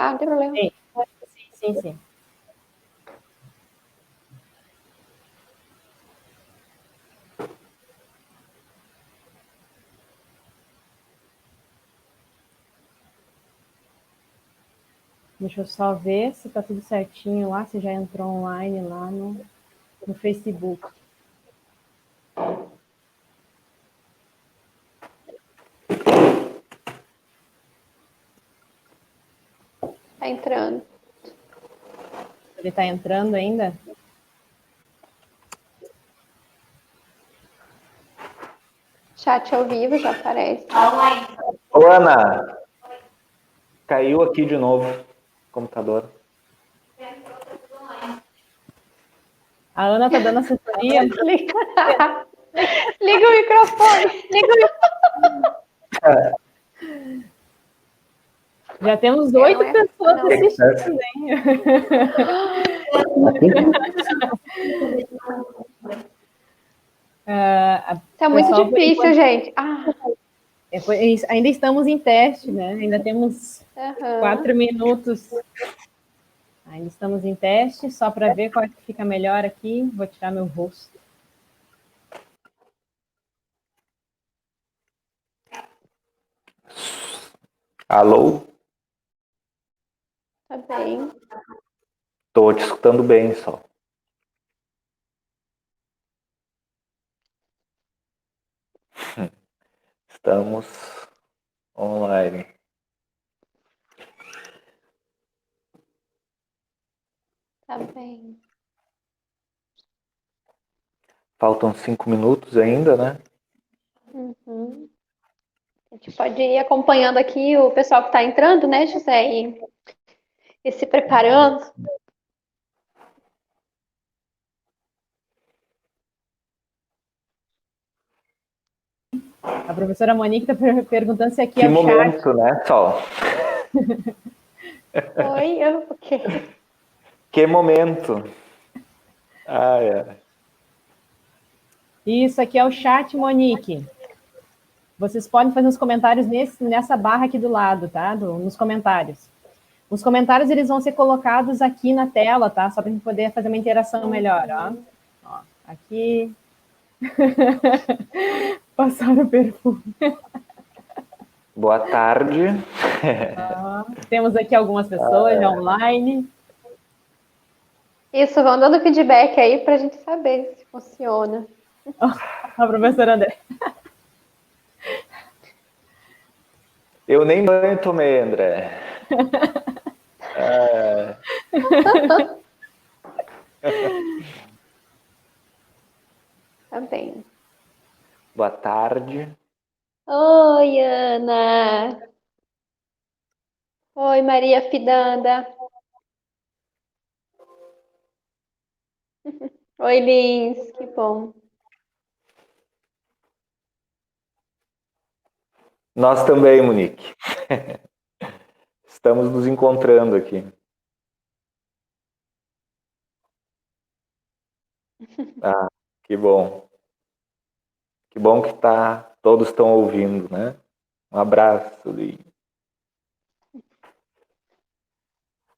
Tá, não tem problema. Sim. Deixa eu só ver se tá tudo certinho lá, se já entrou online lá no Facebook. Tá entrando. Ele tá entrando ainda? Chat ao vivo já aparece. Ô, Ana, caiu aqui de novo o computador. A Ana tá dando assessoria. Liga o microfone. Já temos 8 pessoas não. assistindo, hein? Tá muito Pessoal, difícil, gente. ainda estamos em teste, né? Ainda temos 4 Uhum. minutos. Ainda estamos em teste, só para ver qual é que fica melhor aqui. Vou tirar meu rosto. Alô? Tá bem. Tô te escutando bem só. Estamos online. Tá bem. Faltam 5 minutos ainda, né? Uhum. A gente pode ir acompanhando aqui o pessoal que está entrando, né, José? E se preparando. A professora Monique está perguntando se aqui Que é o momento, chat. né, Sol? Oi, o quê? Que momento. Isso aqui é o chat, Monique. Vocês podem fazer os comentários nessa barra aqui do lado, tá? Nos comentários. Os comentários, eles vão ser colocados aqui na tela, tá? Só para a gente poder fazer uma interação melhor, ó. Aqui. Passaram o perfume. Boa tarde. Temos aqui algumas pessoas online. Isso, vão dando feedback aí para a gente saber se funciona. A professora André. Eu nem banho tomei, André. Tá bem. Boa tarde. Oi, Ana. Oi, Maria Fidanda. Oi, Lins. Que bom. Nós também, Monique. Estamos nos encontrando aqui. Que bom. Que bom que todos estão ouvindo, né? Um abraço.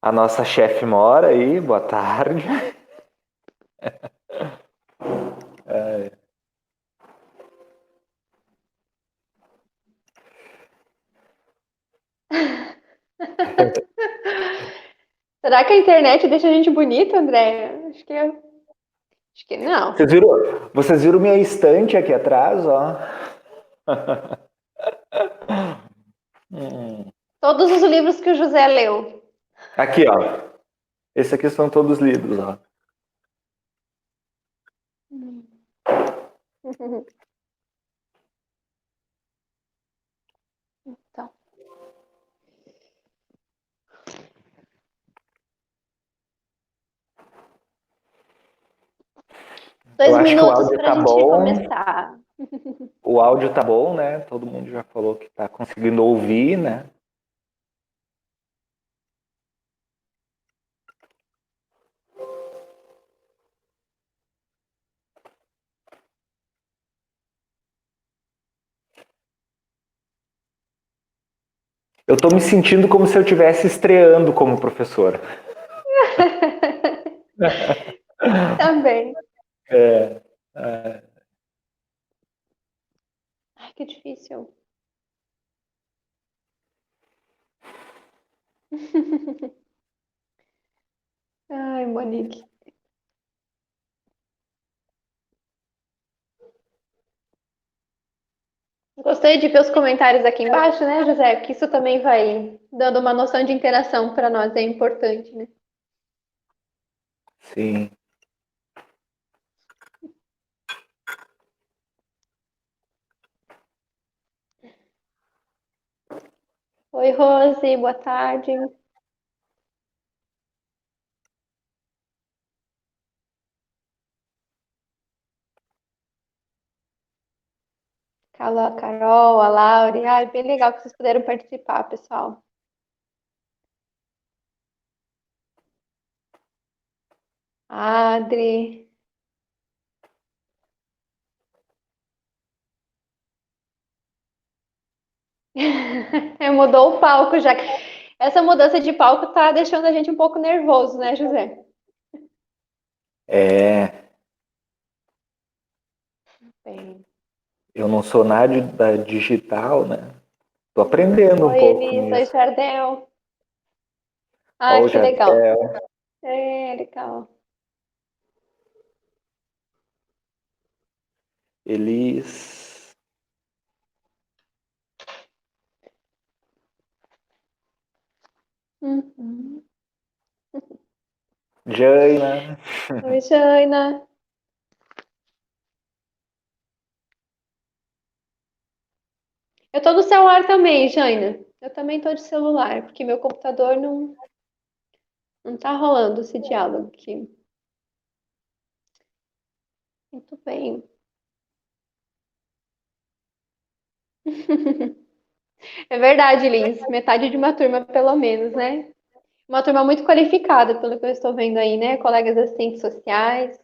A nossa chefe mora aí, boa tarde. Será que a internet deixa a gente bonita, André? Acho que não. Vocês viram minha estante aqui atrás, ó? Todos os livros que o José leu. Aqui, ó. Esses aqui são todos lidos, ó. Então. Eu 2 acho que o minutos áudio para a tá gente bom. começar. O áudio tá bom, né? Todo mundo já falou que tá conseguindo ouvir, né? Eu estou me sentindo como se eu estivesse estreando como professor. Também. É, Ai, que difícil. Ai, Monique. Gostei de ver os comentários aqui embaixo, né, José? Que isso também vai dando uma noção de interação para nós, é importante, né? sim. Oi, Rose, boa tarde. A Carol, a Laure. Ai, bem legal que vocês puderam participar, pessoal. Adri. Mudou o palco já. Essa mudança de palco tá deixando a gente um pouco nervoso, né, José? Bem. Eu não sou nada da digital, né? Tô aprendendo um Oi, pouco Elisa. Oi, nisso. Jardel. Ah, Ó, o que legal. Jardel, É, legal. Elis, Uhum. Jaina. Oi, Jaina. Eu tô no celular também, Jaina. Eu também tô de celular, porque meu computador não tá rolando esse diálogo aqui. Muito bem. É verdade, Lins. Metade de uma turma, pelo menos, né? Uma turma muito qualificada, pelo que eu estou vendo aí, né? Colegas assistentes sociais,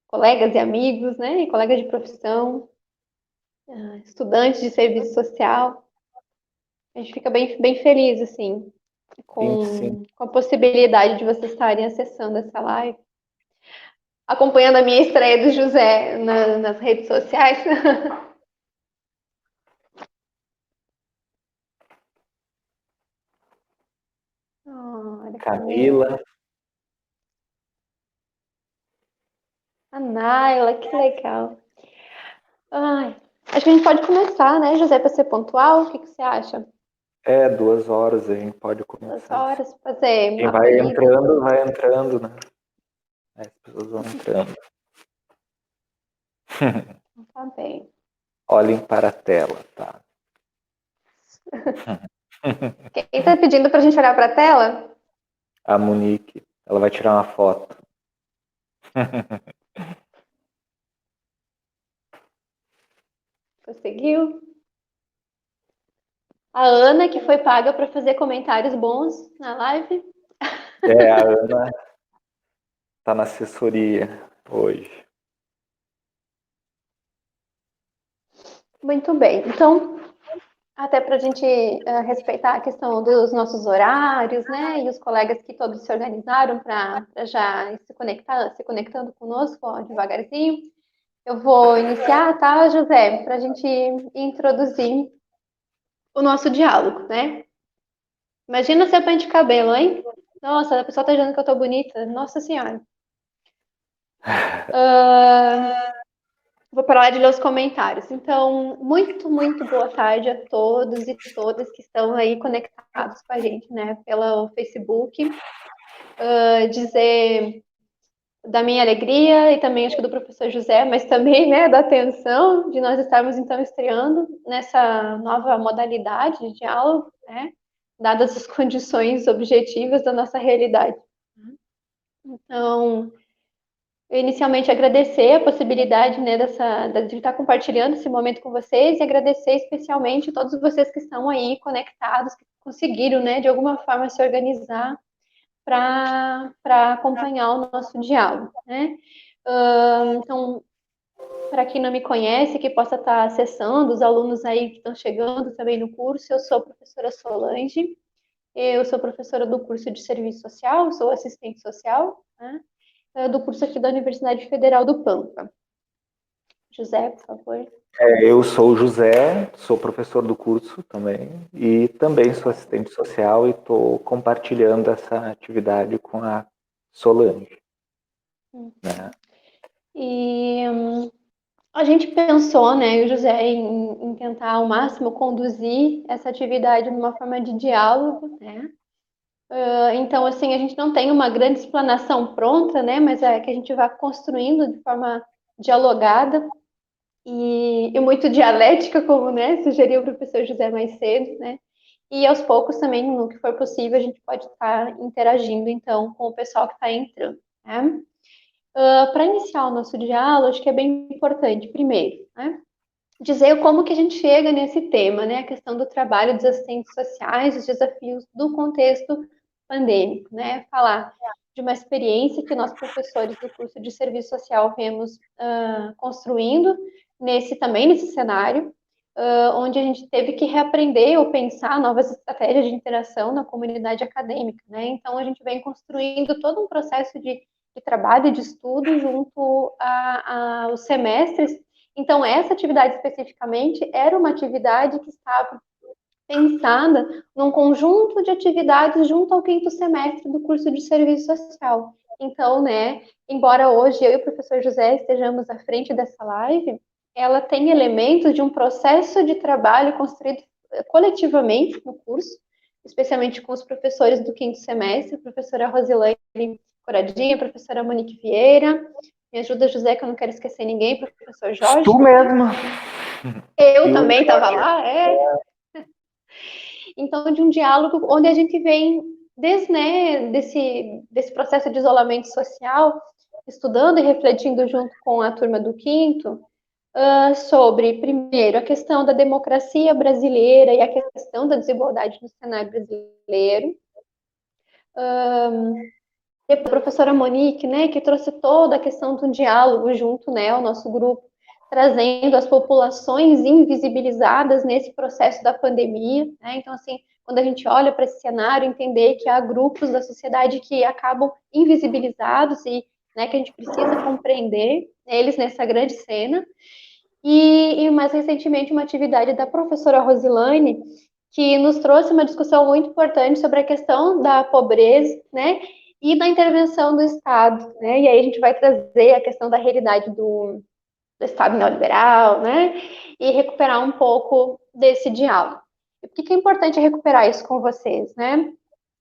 colegas e amigos, né? E colegas de profissão, estudantes de serviço social. A gente fica bem feliz, assim, Sim, sim. com a possibilidade de vocês estarem acessando essa live, acompanhando a minha estreia do José nas redes sociais. Olha, Camila. a Naila, que legal. Ai, acho que a gente pode começar, né, José, para ser pontual? O que você acha? 2 horas a gente pode 2 começar. horas, fazer Quem uma palhinha. vai entrando, né? As pessoas vão entrando. Tá bem. Olhem para a tela, tá? Quem tá pedindo pra gente olhar pra tela? A Monique, ela vai tirar uma foto. Conseguiu? A Ana, que foi paga para fazer comentários bons na live. A Ana tá na assessoria hoje. Muito bem. Então, até para a gente respeitar a questão dos nossos horários, né? E os colegas que todos se organizaram para já se conectando conosco, ó, devagarzinho. Eu vou iniciar, tá, José? Para a gente introduzir o nosso diálogo, né? Imagina se eu pente cabelo, hein? Nossa, a pessoa tá dizendo que eu tô bonita. Nossa Senhora. Vou parar de ler os comentários. Então, muito boa tarde a todos e todas que estão aí conectados com a gente, né, pelo Facebook. Dizer da minha alegria e também acho que do professor José, mas também, né, da atenção de nós estarmos então estreando nessa nova modalidade de diálogo, né, dadas as condições objetivas da nossa realidade. Então, eu inicialmente agradecer a possibilidade, né, de estar compartilhando esse momento com vocês e agradecer especialmente a todos vocês que estão aí conectados, que conseguiram, né, de alguma forma se organizar para acompanhar o nosso diálogo, né? Então, Para quem não me conhece, que possa estar acessando, os alunos aí que estão chegando também no curso, eu sou a professora Solange, eu sou professora do curso de Serviço Social, sou assistente social, né, do curso aqui da Universidade Federal do Pampa. José, por favor. Eu sou o José, sou professor do curso também, e também sou assistente social e estou compartilhando essa atividade com a Solange. Né? E a gente pensou, né, o José, em tentar ao máximo conduzir essa atividade numa forma de diálogo, né? Então, assim, a gente não tem uma grande explanação pronta, né, mas é que a gente vai construindo de forma dialogada e muito dialética, como, né, sugeriu o professor José mais cedo, né? E aos poucos também, no que for possível, a gente pode estar interagindo, então, com o pessoal que está entrando, né? Para iniciar o nosso diálogo, acho que é bem importante, primeiro, né, dizer como que a gente chega nesse tema, né, a questão do trabalho dos assistentes sociais, os desafios do contexto pandêmico, né, falar de uma experiência que nós professores do curso de serviço social vemos construindo nesse cenário, onde a gente teve que reaprender ou pensar novas estratégias de interação na comunidade acadêmica, né? Então a gente vem construindo todo um processo de trabalho e de estudo junto aos semestres. Então, essa atividade especificamente era uma atividade que estava pensada num conjunto de atividades junto ao quinto semestre do curso de serviço social. Então, né, embora hoje eu e o professor José estejamos à frente dessa live, ela tem elementos de um processo de trabalho construído coletivamente no curso, especialmente com os professores do quinto semestre, a professora Rosilane Coradinha, a professora Monique Vieira, me ajuda, José, que eu não quero esquecer ninguém, professor Jorge. Tu mesma. Eu também estava lá, Então, de um diálogo onde a gente vem desde, né, desse processo de isolamento social, estudando e refletindo junto com a turma do quinto, sobre, primeiro, a questão da democracia brasileira e a questão da desigualdade no cenário brasileiro. A professora Monique, né, que trouxe toda a questão do diálogo junto, né, ao nosso grupo, trazendo as populações invisibilizadas nesse processo da pandemia, né? Então, assim, quando a gente olha para esse cenário, entender que há grupos da sociedade que acabam invisibilizados e, né, que a gente precisa compreender eles nessa grande cena. E mais recentemente, uma atividade da professora Rosilane, que nos trouxe uma discussão muito importante sobre a questão da pobreza, né, e da intervenção do Estado, né, e aí a gente vai trazer a questão da realidade do Estado neoliberal, né, e recuperar um pouco desse diálogo. E por que é importante recuperar isso com vocês, né?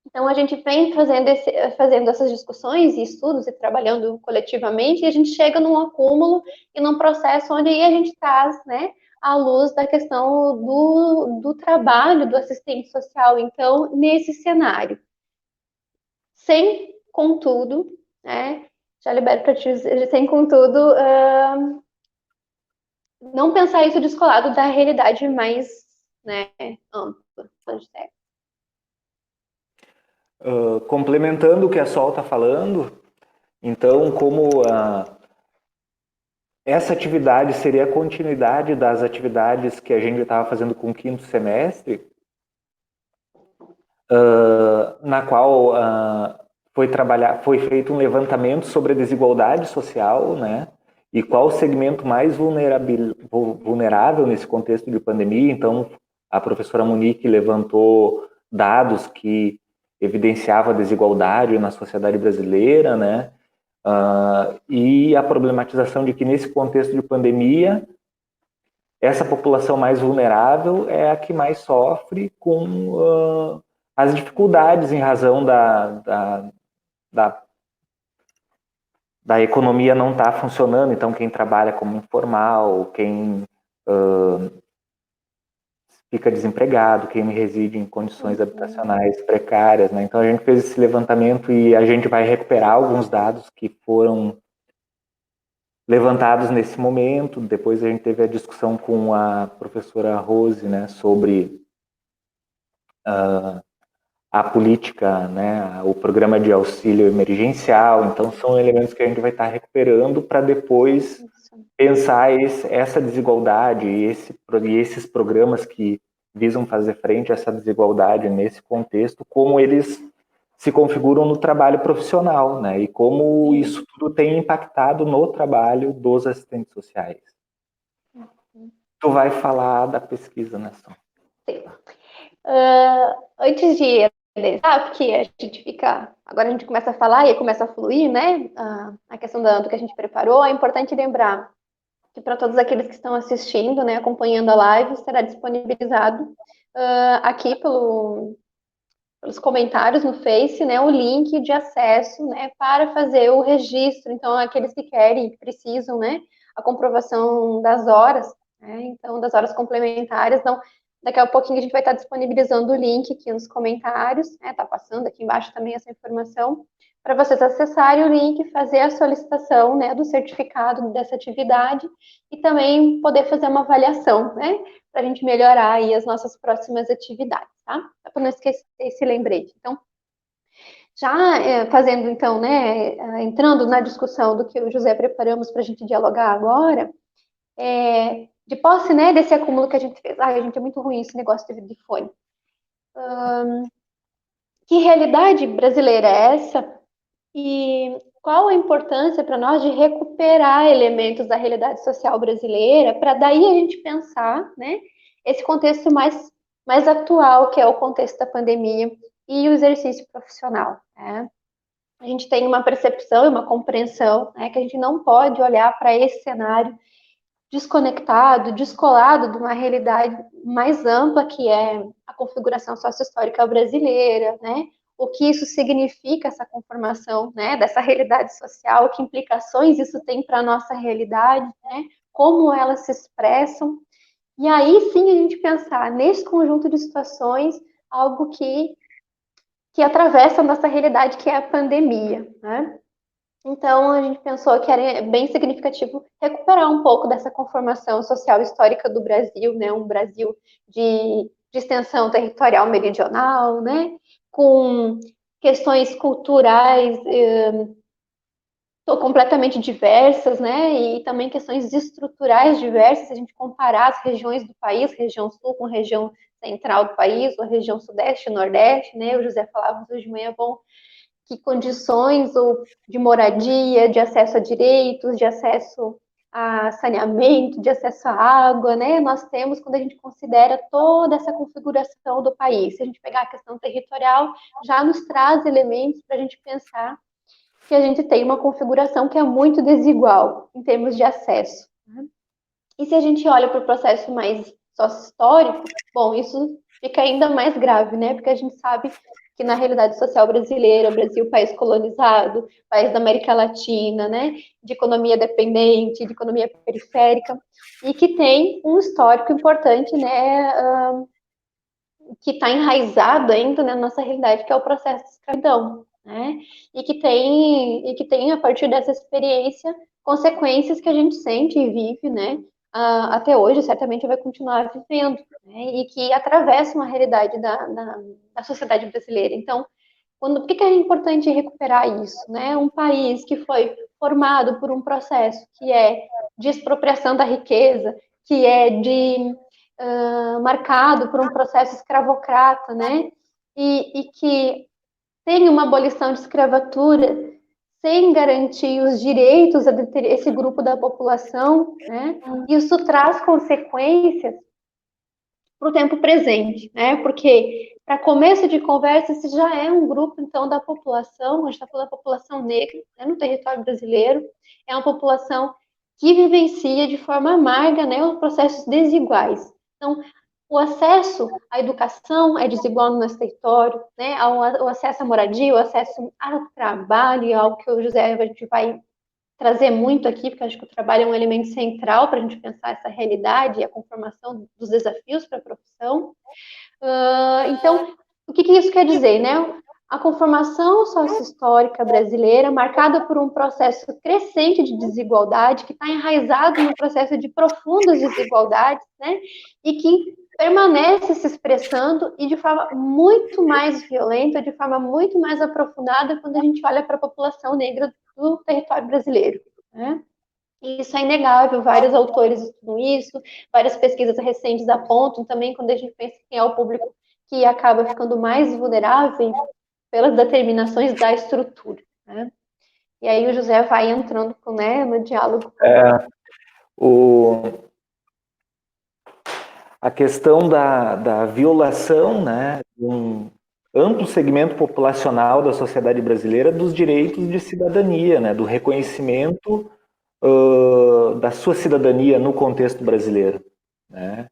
Então, a gente vem fazendo essas discussões e estudos e trabalhando coletivamente, e a gente chega num acúmulo e num processo onde aí a gente traz, né, à luz da questão do trabalho do assistente social, então, nesse cenário. Sem, contudo, né, já libero para te dizer, sem, contudo, não pensar isso descolado da realidade mais, né, ampla. Complementando o que a Sol está falando, então, como essa atividade seria a continuidade das atividades que a gente estava fazendo com o quinto semestre, na qual foi feito um levantamento sobre a desigualdade social, né? E qual o segmento mais vulnerável nesse contexto de pandemia. Então, a professora Monique levantou dados que evidenciavam a desigualdade na sociedade brasileira, né? E a problematização de que nesse contexto de pandemia, essa população mais vulnerável é a que mais sofre com as dificuldades em razão da economia não estar funcionando. Então, quem trabalha como informal, quem fica desempregado, quem reside em condições habitacionais precárias, né? Então, a gente fez esse levantamento e a gente vai recuperar alguns dados que foram levantados nesse momento. Depois a gente teve a discussão com a professora Rose, né, sobre a política, né, o programa de auxílio emergencial. Então, são elementos que a gente vai estar recuperando para depois pensar essa desigualdade e esses programas que visam fazer frente a essa desigualdade nesse contexto, como eles se configuram no trabalho profissional, né? E como isso tudo tem impactado no trabalho dos assistentes sociais. Tu vai falar da pesquisa, né, Sol? Sim. Antes de porque a gente fica. Agora a gente começa a falar e começa a fluir, né? A questão do que a gente preparou. É importante lembrar que para todos aqueles que estão assistindo, né, acompanhando a live, será disponibilizado aqui pelos comentários no Face, né, o link de acesso, né, para fazer o registro. Então, aqueles que querem, que precisam, né, a comprovação das horas, né, então, das horas complementares. Então, daqui a pouquinho a gente vai estar disponibilizando o link aqui nos comentários, né, tá passando aqui embaixo também essa informação, para vocês acessarem o link e fazer a solicitação, né, do certificado dessa atividade e também poder fazer uma avaliação, né, para a gente melhorar aí as nossas próximas atividades, tá? Para não esquecer esse lembrete. Então, já fazendo, então, né, entrando na discussão do que o José preparamos para a gente dialogar agora, de posse, né, desse acúmulo que a gente fez. A gente é muito ruim esse negócio de fone. Que realidade brasileira é essa? E qual a importância para nós de recuperar elementos da realidade social brasileira, para daí a gente pensar, né, esse contexto mais atual, que é o contexto da pandemia e o exercício profissional, né? A gente tem uma percepção e uma compreensão, né, que a gente não pode olhar para esse cenário desconectado, descolado de uma realidade mais ampla, que é a configuração sociohistórica brasileira, né? O que isso significa, essa conformação, né, dessa realidade social, que implicações isso tem para a nossa realidade, né? Como elas se expressam. E aí sim a gente pensar nesse conjunto de situações, algo que atravessa a nossa realidade, que é a pandemia, né? Então, a gente pensou que era bem significativo recuperar um pouco dessa conformação social histórica do Brasil, né? Um Brasil de extensão territorial meridional, né? Com questões culturais completamente diversas, né? E também questões estruturais diversas. Se a gente comparar as regiões do país, região sul com região central do país, ou região sudeste e nordeste, né? O José falava hoje de manhã, bom, que condições ou de moradia, de acesso a direitos, de acesso a saneamento, de acesso à água, né? Nós temos quando a gente considera toda essa configuração do país. Se a gente pegar a questão territorial, já nos traz elementos para a gente pensar que a gente tem uma configuração que é muito desigual em termos de acesso. Né? E se a gente olha para o processo mais sócio-histórico, bom, isso fica ainda mais grave, né? Porque a gente sabe que na realidade social brasileira, o Brasil, país colonizado, país da América Latina, né? De economia dependente, de economia periférica, e que tem um histórico importante, né? Que está enraizado ainda na nossa realidade, que é o processo de escravidão, né? E que tem a partir dessa experiência consequências que a gente sente e vive, né? Até hoje, certamente vai continuar vivendo, né? E que atravessa uma realidade da sociedade brasileira. Então, por que é importante recuperar isso, né? Um país que foi formado por um processo que é de expropriação da riqueza, que é marcado por um processo escravocrata, né? E que tem uma abolição de escravatura sem garantir os direitos a esse grupo da população, né? Isso traz consequências para o tempo presente, né? Porque, para começo de conversa, se já é um grupo, então, da população, a gente está falando da população negra, né, no território brasileiro, é uma população que vivencia de forma amarga, né, os processos desiguais. Então, o acesso à educação é desigual no nosso território, né? O acesso à moradia, o acesso ao trabalho, algo que o José a gente vai trazer muito aqui, porque acho que o trabalho é um elemento central para a gente pensar essa realidade e a conformação dos desafios para a profissão. Então, o que isso quer dizer, né? A conformação sociohistórica brasileira, marcada por um processo crescente de desigualdade, que está enraizado no processo de profundas desigualdades, né? E que permanece se expressando e de forma muito mais violenta, de forma muito mais aprofundada, quando a gente olha para a população negra do território brasileiro, né? E isso é inegável, vários autores estudam isso, várias pesquisas recentes apontam também, quando a gente pensa quem é o público que acaba ficando mais vulnerável pelas determinações da estrutura, né? E aí o José vai entrando com, né, no diálogo. O, a questão da violação, né, de um amplo segmento populacional da sociedade brasileira dos direitos de cidadania, né, do reconhecimento da sua cidadania no contexto brasileiro, né?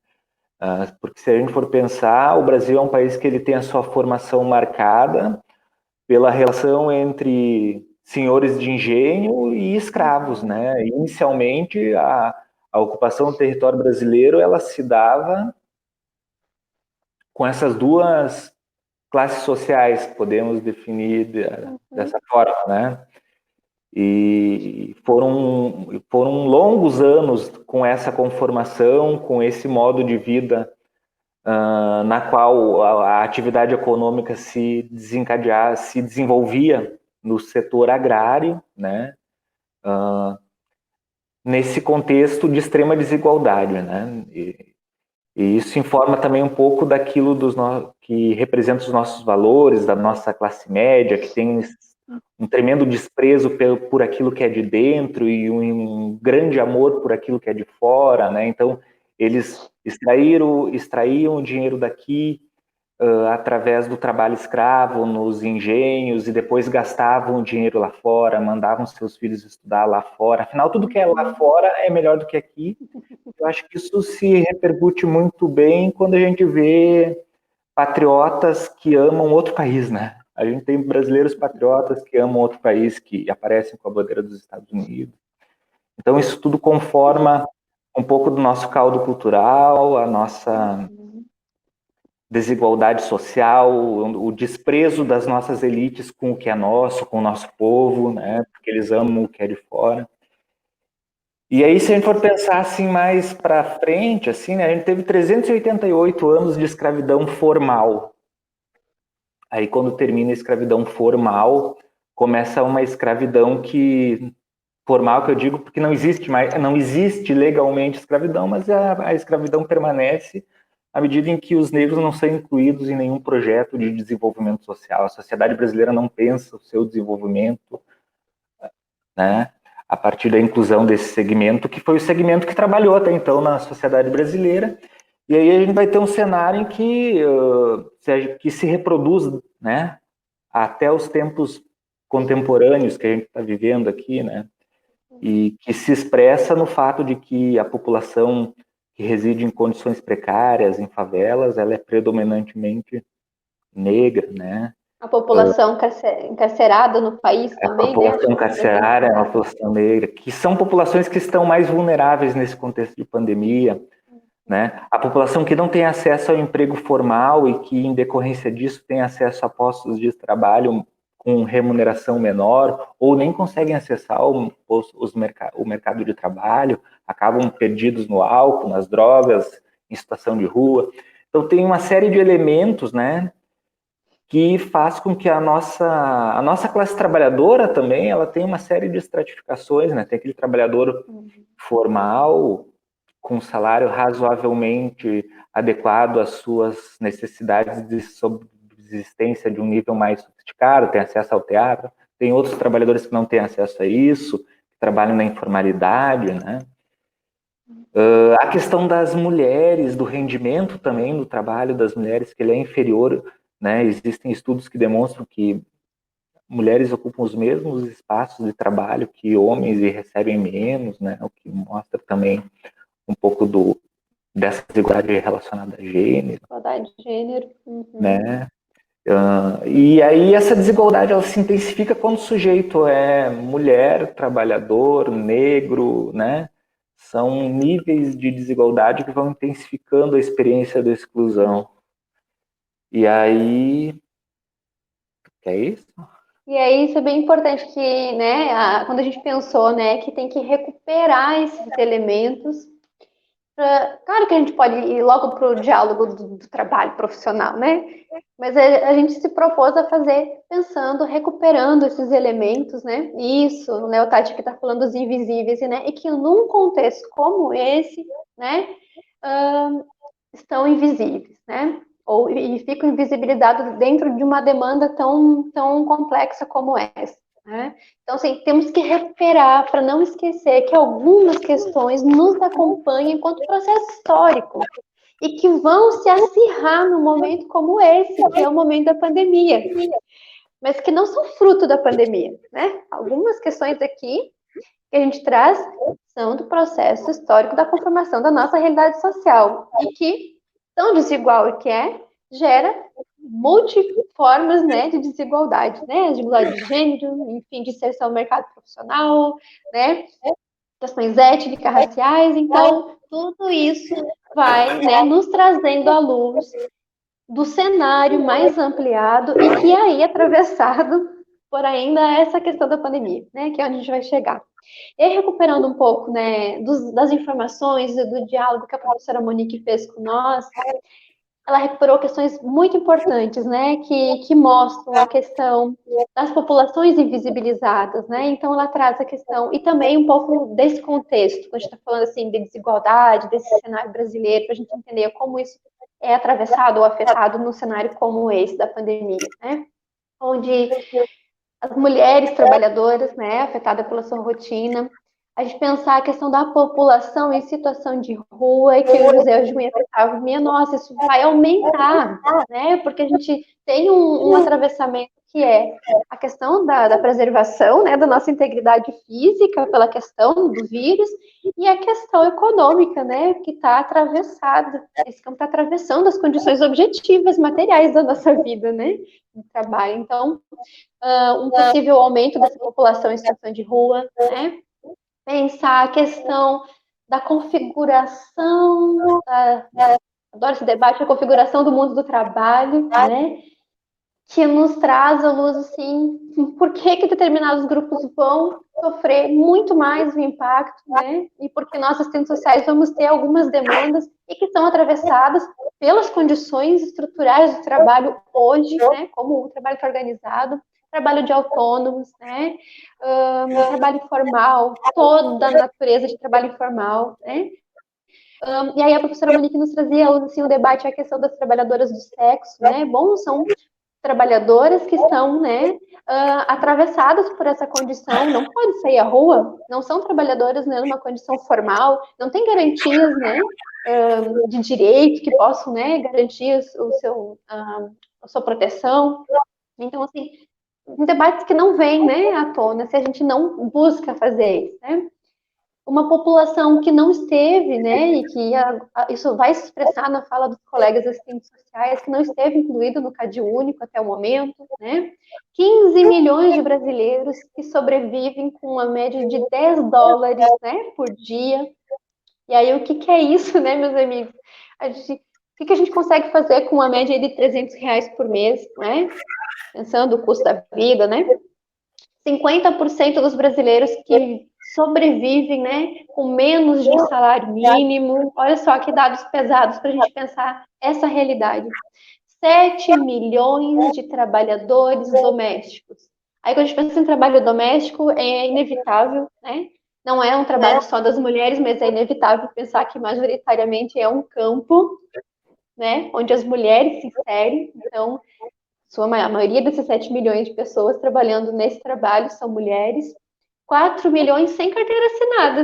Porque se a gente for pensar, o Brasil é um país que ele tem a sua formação marcada pela relação entre senhores de engenho e escravos, né? Inicialmente, a ocupação do território brasileiro ela se dava com essas duas classes sociais, podemos definir dessa forma, né? E foram longos anos com essa conformação, com esse modo de vida na qual a atividade econômica se desenvolvia no setor agrário, né? Nesse contexto de extrema desigualdade, né? E isso informa também um pouco daquilo que representa os nossos valores, da nossa classe média, que tem um tremendo desprezo por aquilo que é de dentro e um grande amor por aquilo que é de fora, né? Então, eles extraíam o dinheiro daqui através do trabalho escravo nos engenhos e depois gastavam o dinheiro lá fora, mandavam seus filhos estudar lá fora. Afinal, tudo que é lá fora é melhor do que aqui. Eu acho que isso se repercute muito bem quando a gente vê patriotas que amam outro país, né? A gente tem brasileiros patriotas que amam outro país, que aparecem com a bandeira dos Estados Unidos. Então, isso tudo conforma um pouco do nosso caldo cultural, a nossa desigualdade social, o desprezo das nossas elites com o que é nosso, com o nosso povo, né? Porque eles amam o que é de fora. E aí, se a gente for pensar assim mais para frente, assim, né, a gente teve 388 anos de escravidão formal. Aí, quando termina a escravidão formal, começa uma escravidão formal que eu digo porque não existe mais, não existe legalmente escravidão, mas a escravidão permanece à medida em que os negros não são incluídos em nenhum projeto de desenvolvimento social. A sociedade brasileira não pensa o seu desenvolvimento, né, a partir da inclusão desse segmento, que foi o segmento que trabalhou até então na sociedade brasileira. E aí a gente vai ter um cenário em que se reproduz, né, até os tempos contemporâneos que a gente está vivendo aqui, né, e que se expressa no fato de que a população que reside em condições precárias, em favelas, ela é predominantemente negra, né? A população encarcerada no país A também, né? Acho população que representa carcerária, a mais. população negra, que são populações que estão mais vulneráveis nesse contexto de pandemia, né? A população que não tem acesso ao emprego formal e que, em decorrência disso, tem acesso a postos de trabalho com remuneração menor ou nem conseguem acessar o mercado de trabalho, acabam perdidos no álcool, nas drogas, em situação de rua. Então, tem uma série de elementos, né, que faz com que a nossa classe trabalhadora também, ela tem uma série de estratificações, né? Tem aquele trabalhador formal, com salário razoavelmente adequado às suas necessidades de subsistência de um nível mais sofisticado, tem acesso ao teatro, tem outros trabalhadores que não têm acesso a isso, que trabalham na informalidade, né? A questão das mulheres, do rendimento também do trabalho das mulheres, que ele é inferior, né? Existem estudos que demonstram que mulheres ocupam os mesmos espaços de trabalho que homens e recebem menos, né? O que mostra também um pouco dessa desigualdade relacionada a gênero. Desigualdade de gênero. Né? E aí essa desigualdade ela se intensifica quando o sujeito é mulher, trabalhador, negro, né? São níveis de desigualdade que vão intensificando a experiência da exclusão. E aí... É isso? E aí isso é bem importante que, né, quando a gente pensou, né, que tem que recuperar esses elementos Claro que a gente pode ir logo para o diálogo do trabalho profissional, né? Mas a gente se propôs a fazer pensando, recuperando esses elementos, né? Isso, né? O Tati que está falando dos invisíveis, né? E que num contexto como esse, né? Estão invisíveis, né? E ficam invisibilizados dentro de uma demanda tão complexa como essa. Né? Então, assim, temos que recuperar para não esquecer que algumas questões nos acompanham enquanto processo histórico e que vão se acirrar num momento como esse, que é o momento da pandemia, mas que não são fruto da pandemia. Né? Algumas questões aqui que a gente traz são do processo histórico da conformação da nossa realidade social e que, tão desigual que é, gera multiformas, né, de desigualdade, né, desigualdade de gênero, enfim, de inserção no mercado profissional, né, questões étnicas, raciais, então tudo isso vai, né, nos trazendo à luz do cenário mais ampliado e que aí é atravessado por ainda essa questão da pandemia, né, que é onde a gente vai chegar. E recuperando um pouco, né, das informações e do diálogo que a professora Monique fez com nós, ela recuperou questões muito importantes, né, que mostram a questão das populações invisibilizadas, né, então ela traz a questão, e também um pouco desse contexto, quando a gente está falando, assim, de desigualdade, desse cenário brasileiro, para a gente entender como isso é atravessado ou afetado num cenário como esse da pandemia, né, onde as mulheres trabalhadoras, né, afetadas pela sua rotina, a gente pensar a questão da população em situação de rua, e que o José Júnior pensava, minha nossa, isso vai aumentar, né, porque a gente tem um atravessamento que é a questão da preservação, né, da nossa integridade física pela questão do vírus, e a questão econômica, né, que está atravessada, esse campo está atravessando as condições objetivas, materiais da nossa vida, né, no trabalho. Então, um possível aumento dessa população em situação de rua, né? Pensar a questão da configuração, adoro esse debate, a configuração do mundo do trabalho, né? Que nos traz a luz, assim, por que determinados grupos vão sofrer muito mais o impacto, né? E porque nós, assistentes sociais, vamos ter algumas demandas e que são atravessadas pelas condições estruturais do trabalho hoje, né? Como o trabalho está organizado, trabalho de autônomos, né? Trabalho informal, toda a natureza de trabalho informal, né? E aí a professora Monique nos trazia assim, o debate a questão das trabalhadoras do sexo, né? Bom, são trabalhadoras que estão, né, atravessadas por essa condição, não podem sair à rua, não são trabalhadoras, né, numa condição formal, não tem garantias, né, de direito que possam, né, garantir a sua proteção. Então, assim, um debate que não vem, né, à tona se a gente não busca fazer isso, né? Uma população que não esteve, né, e que isso vai se expressar na fala dos colegas assistentes sociais, que não esteve incluído no CAD único até o momento, né? 15 milhões de brasileiros que sobrevivem com uma média de $10, né, por dia. E aí, o que é isso, né, meus amigos? O que a gente consegue fazer com uma média de R$ 300 por mês, né? Pensando o custo da vida, né? 50% dos brasileiros que sobrevivem, né, com menos de um salário mínimo. Olha só que dados pesados para a gente pensar essa realidade. 7 milhões de trabalhadores domésticos. Aí, quando a gente pensa em trabalho doméstico, é inevitável, né? Não é um trabalho só das mulheres, mas é inevitável pensar que majoritariamente é um campo, né, onde as mulheres se inserem. Então, a maioria desses 7 milhões de pessoas trabalhando nesse trabalho são mulheres, 4 milhões sem carteira assinada.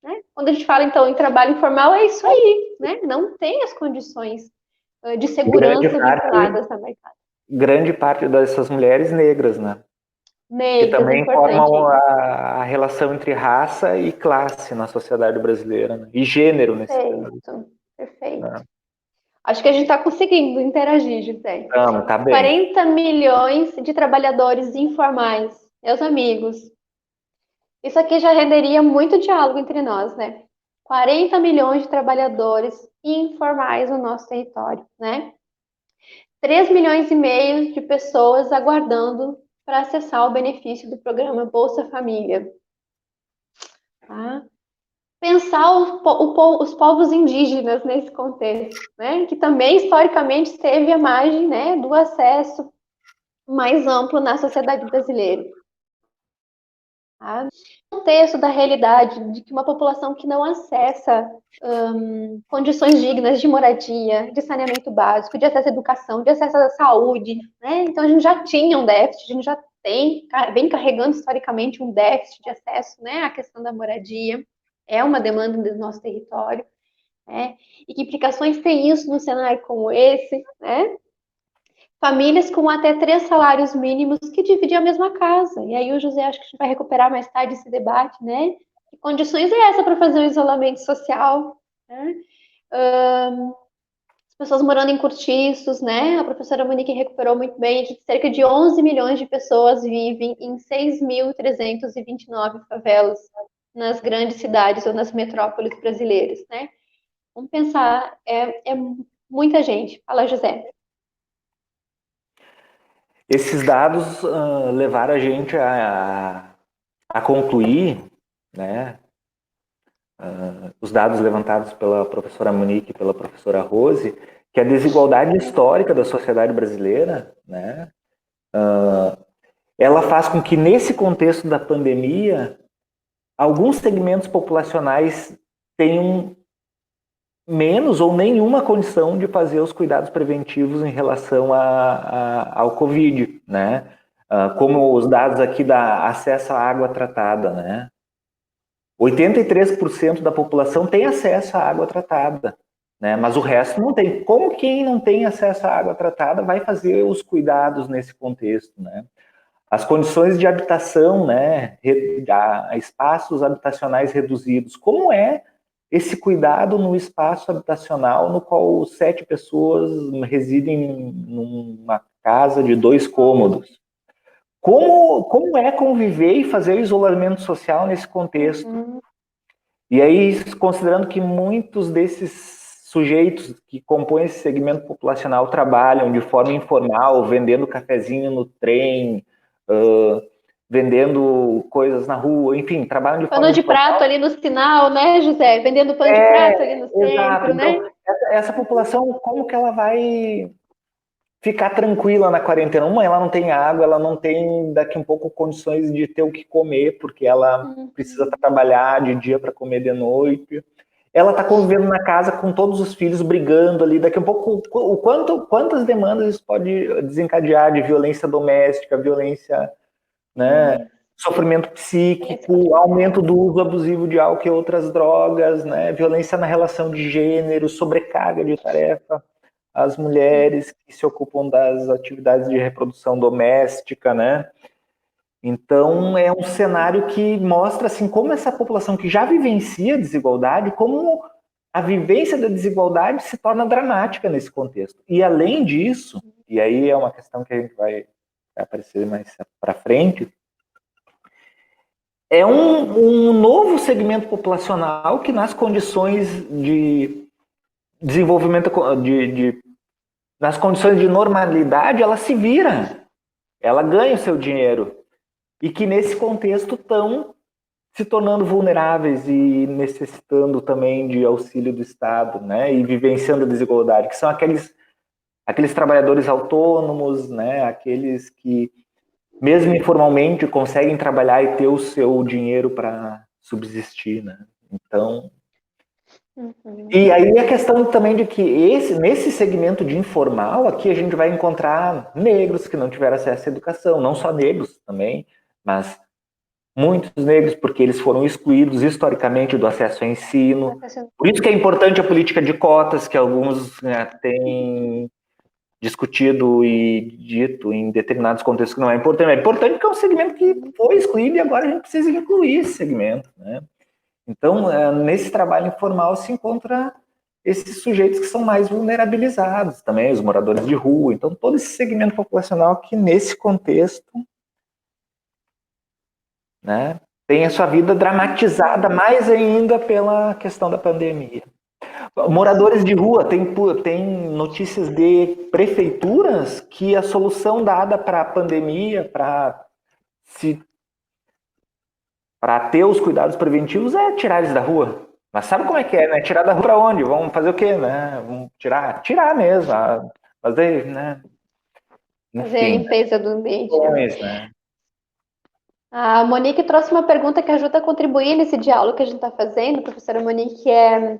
Né? Quando a gente fala, então, em trabalho informal, é isso aí, né? Não tem as condições de segurança vinculadas ao mercado. Grande parte dessas mulheres negras, né? Negras, que também importante. formam a relação entre raça e classe na sociedade brasileira, né? E gênero nesse caso. Perfeito. Acho que a gente está conseguindo interagir, José. Tá bem. 40 milhões de trabalhadores informais, meus amigos. Isso aqui já renderia muito diálogo entre nós, né? 40 milhões de trabalhadores informais no nosso território, né? 3 milhões e meio de pessoas aguardando para acessar o benefício do programa Bolsa Família. Tá? pensar os povos indígenas nesse contexto, né? Que também historicamente teve a margem, né, do acesso mais amplo na sociedade brasileira. Tá? No contexto da realidade de que uma população que não acessa condições dignas de moradia, de saneamento básico, de acesso à educação, de acesso à saúde, né? Então a gente já tinha um déficit, a gente já vem carregando historicamente um déficit de acesso, né, à questão da moradia, é uma demanda do nosso território, né? E que implicações tem isso num cenário como esse, né? Famílias com até 3 salários mínimos que dividem a mesma casa. E aí o José, acho que a gente vai recuperar mais tarde esse debate, né? Que condições é essa para fazer um isolamento social? Né? As pessoas morando em cortiços, né? A professora Monique recuperou muito bem que cerca de 11 milhões de pessoas vivem em 6.329 favelas nas grandes cidades ou nas metrópoles brasileiras, né? Vamos pensar, é muita gente. Fala, José. Esses dados levaram a gente a concluir, né, os dados levantados pela professora Monique e pela professora Rose, que a desigualdade histórica da sociedade brasileira, né, ela faz com que, nesse contexto da pandemia, alguns segmentos populacionais tenham menos ou nenhuma condição de fazer os cuidados preventivos em relação ao Covid, né? Como os dados aqui da acesso à água tratada, né? 83% da população tem acesso à água tratada, né? Mas o resto não tem. Como quem não tem acesso à água tratada vai fazer os cuidados nesse contexto, né? As condições de habitação, né? Espaços habitacionais reduzidos. Como é esse cuidado no espaço habitacional no qual 7 pessoas residem numa casa de 2 cômodos? Como é conviver e fazer isolamento social nesse contexto? E aí, considerando que muitos desses sujeitos que compõem esse segmento populacional trabalham de forma informal, vendendo cafezinho no trem, vendendo coisas na rua, enfim, trabalham de forma Pano de informal. prato ali no sinal, né, José? Vendendo pano de prato ali no centro, Exato. né? Então, essa população, como que ela vai ficar tranquila na quarentena? Uma, ela não tem água, ela não tem daqui um pouco condições de ter o que comer, porque ela precisa trabalhar de dia para comer de noite. Ela está convivendo na casa com todos os filhos brigando ali. Daqui a pouco, quantas demandas isso pode desencadear de violência doméstica, violência, né, sofrimento psíquico, aumento do uso abusivo de álcool e outras drogas, né, violência na relação de gênero, sobrecarga de tarefa às mulheres que se ocupam das atividades de reprodução doméstica, né? Então, é um cenário que mostra assim como essa população que já vivencia a desigualdade, como a vivência da desigualdade se torna dramática nesse contexto. E além disso, e aí é uma questão que a gente vai aparecer mais para frente, é um novo segmento populacional que nas condições de desenvolvimento, nas condições de normalidade, ela se vira, ela ganha o seu dinheiro. E que nesse contexto estão se tornando vulneráveis e necessitando também de auxílio do Estado, né? E vivenciando a desigualdade, que são aqueles trabalhadores autônomos, né? Aqueles que, mesmo informalmente, conseguem trabalhar e ter o seu dinheiro para subsistir, né? Então... E aí a questão também de que nesse segmento de informal, aqui a gente vai encontrar negros que não tiveram acesso à educação, não só negros também, mas muitos negros, porque eles foram excluídos historicamente do acesso ao ensino. Por isso que é importante a política de cotas, que alguns, né, têm discutido e dito em determinados contextos que não é importante. É importante porque é um segmento que foi excluído e agora a gente precisa incluir esse segmento, né? Então, nesse trabalho informal se encontra esses sujeitos que são mais vulnerabilizados também, os moradores de rua. Então, todo esse segmento populacional que, nesse contexto, né, tem a sua vida dramatizada mais ainda pela questão da pandemia. Moradores de rua, tem notícias de prefeituras que a solução dada para a pandemia, para ter os cuidados preventivos, é tirar eles da rua. Mas sabe como é que é, né? Tirar da rua para onde? Vamos fazer o quê, né? Vamos tirar? Tirar mesmo. Fazer, né? Fazer a Enfim, limpeza do ambiente. né? A Monique trouxe uma pergunta que ajuda a contribuir nesse diálogo que a gente está fazendo, professora Monique, que é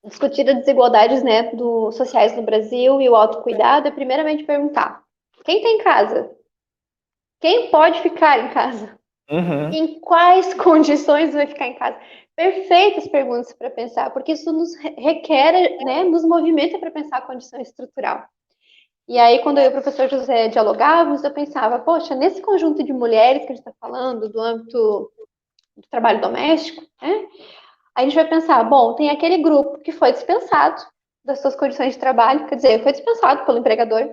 discutir as desigualdades, né, sociais no Brasil e o autocuidado, é primeiramente perguntar: quem tem casa? Quem pode ficar em casa? Uhum. Em quais condições vai ficar em casa? Perfeitas perguntas para pensar, porque isso nos requer, né, nos movimenta para pensar a condição estrutural. E aí, quando eu e o professor José dialogávamos, eu pensava, poxa, nesse conjunto de mulheres que a gente está falando, do âmbito do trabalho doméstico, né, a gente vai pensar, bom, tem aquele grupo que foi dispensado das suas condições de trabalho, quer dizer, foi dispensado pelo empregador,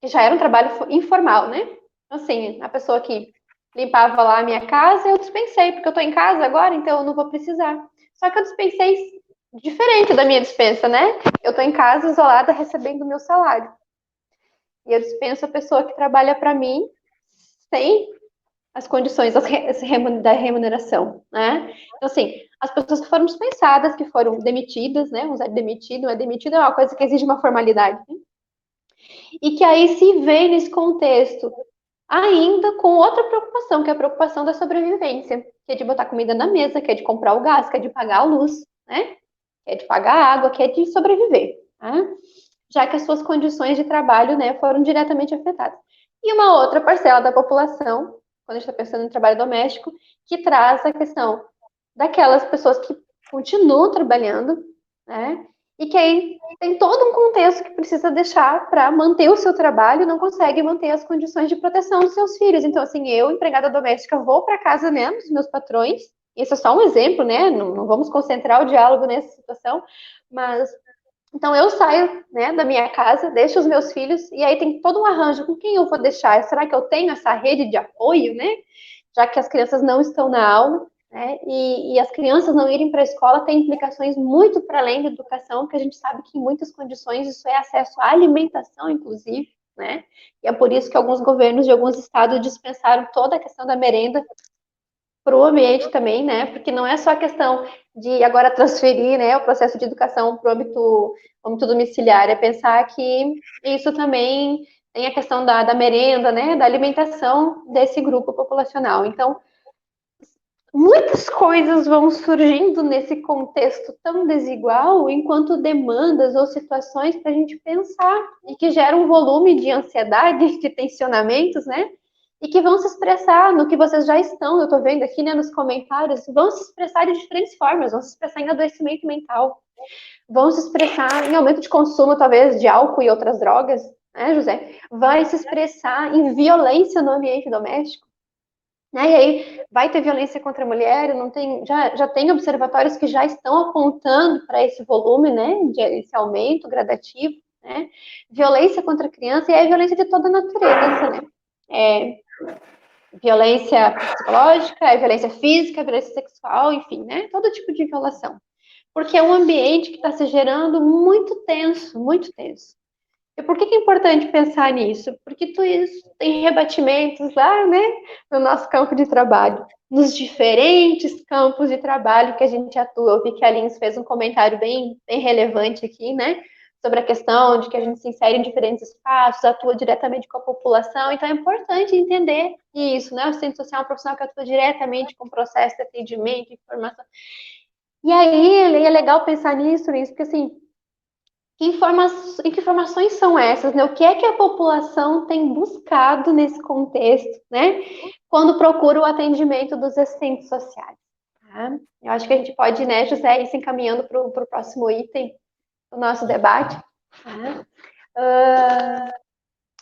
que já era um trabalho informal, né? Assim, a pessoa que limpava lá a minha casa, eu dispensei, porque eu estou em casa agora, então eu não vou precisar. Só que eu dispensei diferente da minha dispensa, né? Eu estou em casa, isolada, recebendo o meu salário. E eu dispenso a pessoa que trabalha para mim sem as condições da remuneração, né? Então, assim, as pessoas que foram dispensadas, que foram demitidas, né? Vamos dizer, demitido é uma coisa que exige uma formalidade, né? E que aí se vê nesse contexto ainda com outra preocupação, que é a preocupação da sobrevivência, que é de botar comida na mesa, que é de comprar o gás, que é de pagar a luz, né? Que é de pagar a água, que é de sobreviver, né? Já que as suas condições de trabalho, né, foram diretamente afetadas. E uma outra parcela da população, quando a gente está pensando em trabalho doméstico, que traz a questão daquelas pessoas que continuam trabalhando, né? E que aí tem todo um contexto que precisa deixar para manter o seu trabalho e não consegue manter as condições de proteção dos seus filhos. Então, assim, eu, empregada doméstica, vou para casa, né, dos meus patrões. Isso é só um exemplo, né? Não vamos concentrar o diálogo nessa situação, mas então eu saio, né, da minha casa, deixo os meus filhos e aí tem todo um arranjo com quem eu vou deixar. Será que eu tenho essa rede de apoio, né? Já que as crianças não estão na aula, né? E as crianças não irem para a escola tem implicações muito para além da educação, porque a gente sabe que em muitas condições isso é acesso à alimentação, inclusive, né? E é por isso que alguns governos de alguns estados dispensaram toda a questão da merenda para o ambiente também, né? Porque não é só a questão de agora transferir, né, o processo de educação para o âmbito domiciliar, é pensar que isso também tem a questão da merenda, né, da alimentação desse grupo populacional. Então, muitas coisas vão surgindo nesse contexto tão desigual, enquanto demandas ou situações para a gente pensar e que geram um volume de ansiedade, de tensionamentos, né? E que vão se expressar no que vocês já estão, eu estou vendo aqui, né, nos comentários, vão se expressar de diferentes formas, vão se expressar em adoecimento mental, vão se expressar em aumento de consumo, talvez, de álcool e outras drogas, né, José? Vai se expressar em violência no ambiente doméstico, né? E aí vai ter violência contra a mulher, não tem, já tem observatórios que já estão apontando para esse volume, né, esse aumento gradativo, né? Violência contra a criança e é violência de toda a natureza, né? É violência psicológica, é violência física, é violência sexual, enfim, né? Todo tipo de violação. Porque é um ambiente que está se gerando muito tenso, muito tenso. E por que é importante pensar nisso? Porque tu isso tem rebatimentos lá, né, no nosso campo de trabalho, nos diferentes campos de trabalho que a gente atua. Eu vi que a Lins fez um comentário bem relevante aqui, né, sobre a questão de que a gente se insere em diferentes espaços, atua diretamente com a população, então é importante entender isso, né, o assistente social é um profissional que atua diretamente com o processo de atendimento, informação. E aí é legal pensar nisso, Lins, porque assim, que informações são essas, né? O que é que a população tem buscado nesse contexto, né? Quando procura o atendimento dos assistentes sociais. Tá? Eu acho que a gente pode, né, José, ir se encaminhando para o próximo item do nosso debate. Tá?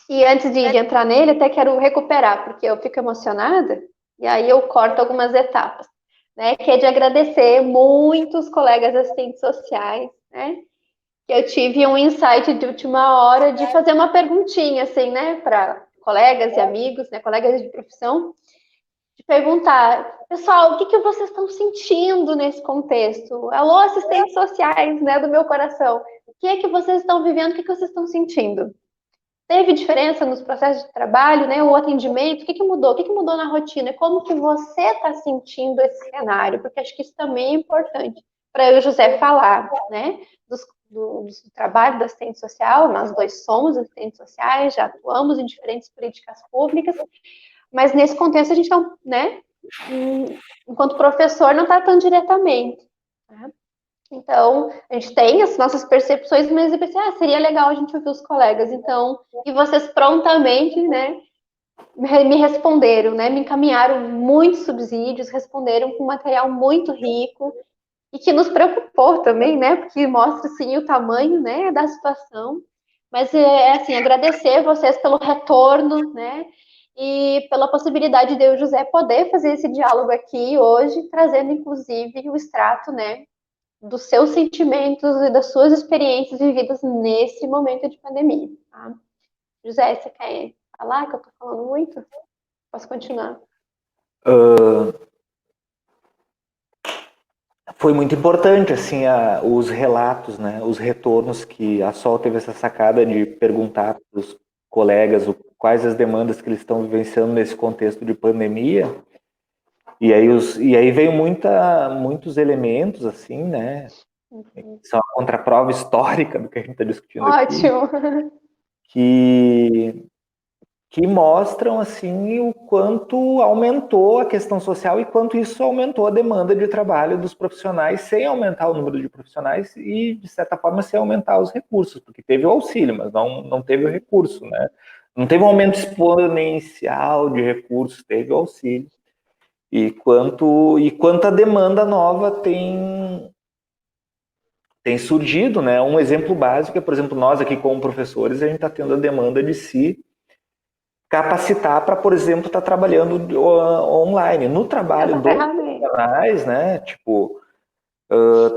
E antes de entrar nele, até quero recuperar, porque eu fico emocionada, e aí eu corto algumas etapas, né? Que é de agradecer muitos colegas assistentes sociais, né? Eu tive um insight de última hora de fazer uma perguntinha, assim, né, para colegas e amigos, né, colegas de profissão, de perguntar, pessoal, o que que vocês estão sentindo nesse contexto? Alô, assistentes sociais, né, do meu coração, o que é que vocês estão vivendo, o que que vocês estão sentindo? Teve diferença nos processos de trabalho, né, o atendimento, o que que mudou? O que que mudou na rotina? Como que você está sentindo esse cenário? Porque acho que isso também é importante para eu e o José falar, né, do trabalho do assistente social. Nós dois somos assistentes sociais, já atuamos em diferentes políticas públicas, mas nesse contexto a gente não, né, enquanto professor, não está tão diretamente. Tá? Então, a gente tem as nossas percepções, mas eu pensei, seria legal a gente ouvir os colegas. Então, e vocês prontamente, né, me responderam, né, me encaminharam muitos subsídios, responderam com material muito rico e que nos preocupou também, né, porque mostra, sim, o tamanho, né, da situação. Mas, assim, agradecer vocês pelo retorno, né, e pela possibilidade de eu e o José poder fazer esse diálogo aqui hoje, trazendo, inclusive, o extrato, né, dos seus sentimentos e das suas experiências vividas nesse momento de pandemia. Tá? José, você quer falar que eu estou falando muito? Posso continuar? Foi muito importante, assim, os relatos, né, os retornos que a Sol teve essa sacada de perguntar para os colegas quais as demandas que eles estão vivenciando nesse contexto de pandemia. E aí veio muitos elementos, assim, né, são a contraprova histórica do que a gente está discutindo aqui. Ótimo! Que mostram assim o quanto aumentou a questão social e quanto isso aumentou a demanda de trabalho dos profissionais sem aumentar o número de profissionais e, de certa forma, sem aumentar os recursos, porque teve o auxílio, mas não teve o recurso, né? Não teve um aumento exponencial de recursos, teve o auxílio. E quanto a demanda nova tem surgido, né? Um exemplo básico é, por exemplo, nós aqui como professores, a gente está tendo a demanda de se capacitar para, por exemplo, estar trabalhando online. No trabalho dos profissionais, né, tipo,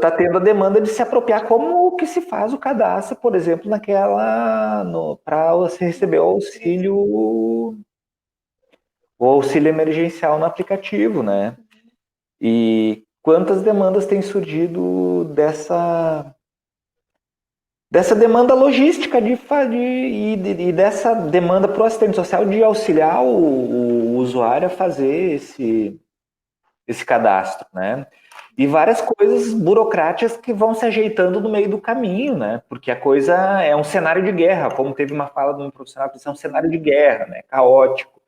tá tendo a demanda de se apropriar como que se faz o cadastro, por exemplo, para você receber o auxílio emergencial no aplicativo, né? E quantas demandas têm surgido dessa demanda logística e dessa demanda para o assistente social de auxiliar o usuário a fazer esse cadastro, né? E várias coisas burocráticas que vão se ajeitando no meio do caminho, né? Porque a coisa é um cenário de guerra, como teve uma fala de um profissional, que é um cenário de guerra, né? Caótico.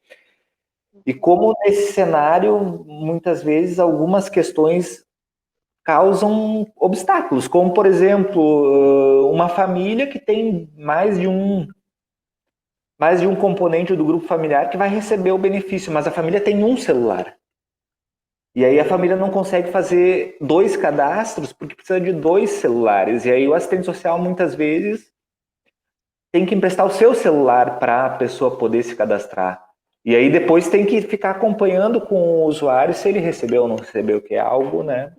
E como nesse cenário, muitas vezes, algumas questões causam obstáculos, como, por exemplo, uma família que tem mais de um componente do grupo familiar que vai receber o benefício, mas a família tem um celular. E aí a família não consegue fazer 2 cadastros porque precisa de 2 celulares. E aí o assistente social, muitas vezes, tem que emprestar o seu celular para a pessoa poder se cadastrar. E aí depois tem que ficar acompanhando com o usuário se ele recebeu ou não recebeu, que é algo, né,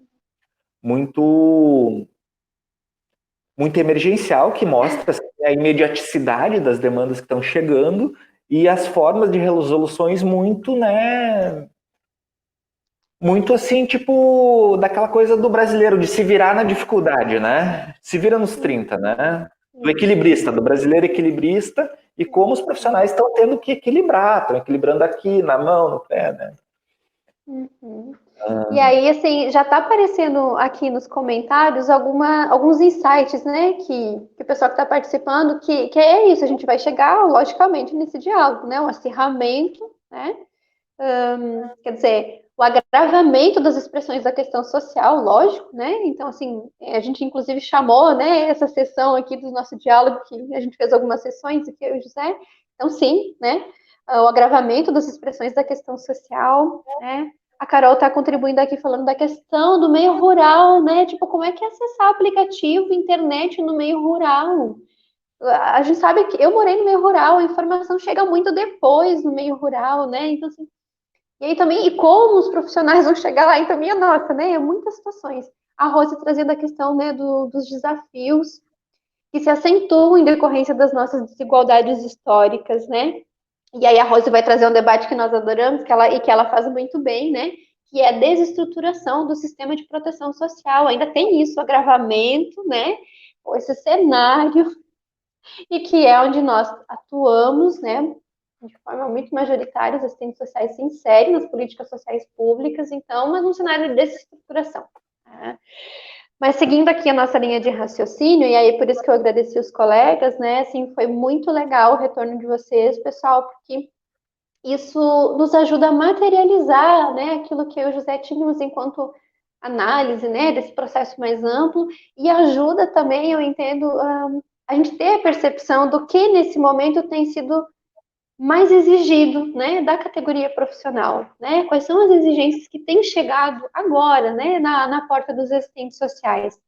muito emergencial, que mostra assim, a imediaticidade das demandas que estão chegando e as formas de resoluções muito, né, muito assim, tipo, daquela coisa do brasileiro, de se virar na dificuldade, né? Se vira nos 30, né? Do equilibrista, do brasileiro equilibrista, e como os profissionais estão tendo que equilibrar, estão equilibrando aqui, na mão, no pé, né? Uhum. E aí, assim, já está aparecendo aqui nos comentários alguns insights, né, que o pessoal que está participando, que é isso, a gente vai chegar, logicamente, nesse diálogo, né, um acirramento, né, quer dizer, o agravamento das expressões da questão social, lógico, né, então, assim, a gente, inclusive, chamou, né, essa sessão aqui do nosso diálogo, que a gente fez algumas sessões aqui, eu e o José, então, sim, né, o agravamento das expressões da questão social, né, a Carol está contribuindo aqui falando da questão do meio rural, né? Tipo, como é que é acessar aplicativo, internet no meio rural? A gente sabe que eu morei no meio rural, a informação chega muito depois no meio rural, né? Então, assim, e aí também, e como os profissionais vão chegar lá? Então, minha nossa, né? Muitas situações. A Rose trazendo a questão, né, dos desafios que se acentuam em decorrência das nossas desigualdades históricas, né? E aí a Rose vai trazer um debate que nós adoramos, que ela faz muito bem, né? Que é a desestruturação do sistema de proteção social. Ainda tem isso, agravamento, né? Esse cenário, e que é onde nós atuamos, né? De forma muito majoritária, os assistentes sociais se inserem nas políticas sociais públicas, então, mas num cenário de desestruturação. Tá? Mas seguindo aqui a nossa linha de raciocínio, e aí por isso que eu agradeci os colegas, né? Assim, foi muito legal o retorno de vocês, pessoal, porque isso nos ajuda a materializar, né, aquilo que eu e o José tínhamos enquanto análise, né, desse processo mais amplo, e ajuda também, eu entendo, a gente ter a percepção do que nesse momento tem sido mais exigido, né, da categoria profissional, né, quais são as exigências que têm chegado agora, né, na porta dos assistentes sociais.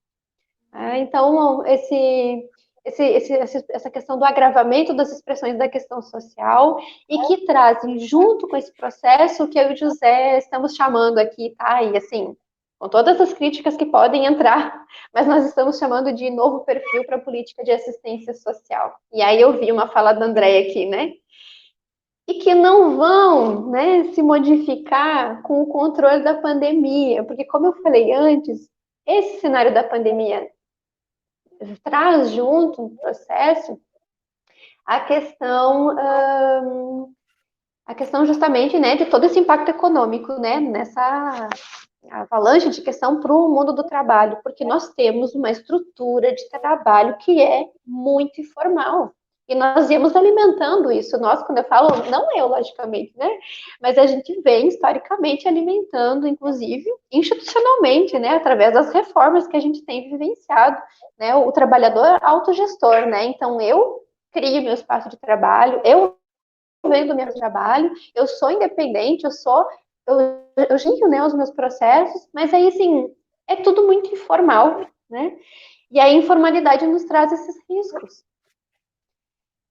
Então, essa questão do agravamento das expressões da questão social e que trazem junto com esse processo o que eu e o José estamos chamando aqui, tá? E assim, com todas as críticas que podem entrar, mas nós estamos chamando de novo perfil para a política de assistência social. E aí eu vi uma fala da Andréia aqui, né? E que não vão, né, se modificar com o controle da pandemia, porque como eu falei antes, esse cenário da pandemia traz junto um processo a questão justamente, né, de todo esse impacto econômico, né, nessa avalanche de questão para o mundo do trabalho, porque nós temos uma estrutura de trabalho que é muito informal. E nós íamos alimentando isso. Nós, quando eu falo, não eu, logicamente, né? Mas a gente vem historicamente alimentando, inclusive, institucionalmente, né? Através das reformas que a gente tem vivenciado, né? O trabalhador autogestor, né? Então, eu crio meu espaço de trabalho, eu vendo meu trabalho, eu sou independente, eu giro, né, os meus processos, mas aí, assim, é tudo muito informal, né? E a informalidade nos traz esses riscos.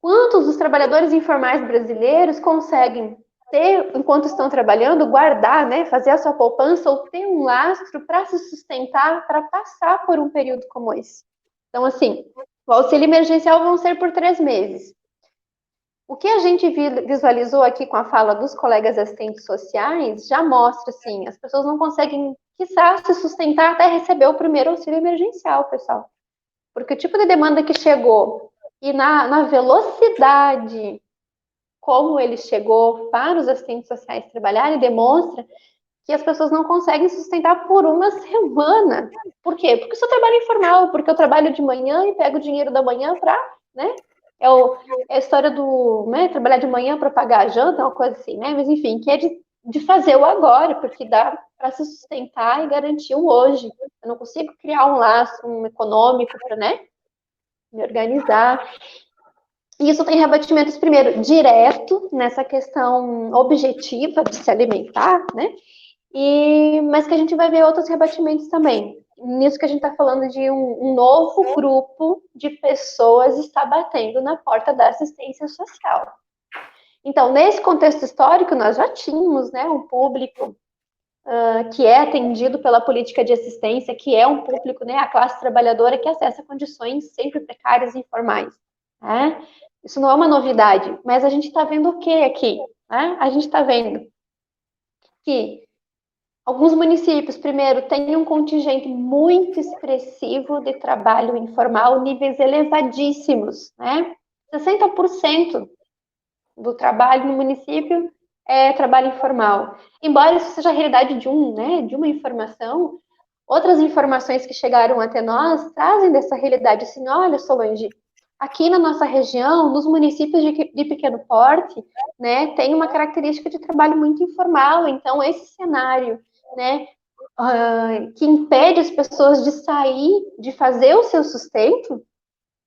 Quantos dos trabalhadores informais brasileiros conseguem ter, enquanto estão trabalhando, guardar, né, fazer a sua poupança ou ter um lastro para se sustentar, para passar por um período como esse? Então, assim, o auxílio emergencial vão ser por 3 meses. O que a gente visualizou aqui com a fala dos colegas assistentes sociais já mostra, assim, as pessoas não conseguem, quiçá, se sustentar até receber o primeiro auxílio emergencial, pessoal. Porque o tipo de demanda que chegou e na velocidade como ele chegou para os assistentes sociais trabalharem, demonstra que as pessoas não conseguem sustentar por uma semana. Por quê? Porque o seu trabalho é informal, porque eu trabalho de manhã e pego o dinheiro da manhã para, né? É a história do, né, trabalhar de manhã para pagar a janta, uma coisa assim, né? Mas enfim, que é de fazer o agora, porque dá para se sustentar e garantir o hoje. Eu não consigo criar um laço econômico para, né, me organizar. E isso tem rebatimentos, primeiro, direto nessa questão objetiva de se alimentar, né? Mas que a gente vai ver outros rebatimentos também. Nisso que a gente está falando de um novo grupo de pessoas está batendo na porta da assistência social. Então, nesse contexto histórico, nós já tínhamos, né, um público que é atendido pela política de assistência, que é um público, né, a classe trabalhadora que acessa condições sempre precárias e informais. Né? Isso não é uma novidade, mas a gente está vendo o que aqui? Né? A gente está vendo que alguns municípios, primeiro, têm um contingente muito expressivo de trabalho informal, níveis elevadíssimos, né? 60% do trabalho no município é trabalho informal. Embora isso seja a realidade de uma informação, outras informações que chegaram até nós trazem dessa realidade assim, olha, Solange, aqui na nossa região, nos municípios de pequeno porte, né, tem uma característica de trabalho muito informal, então esse cenário, né, que impede as pessoas de sair, de fazer o seu sustento,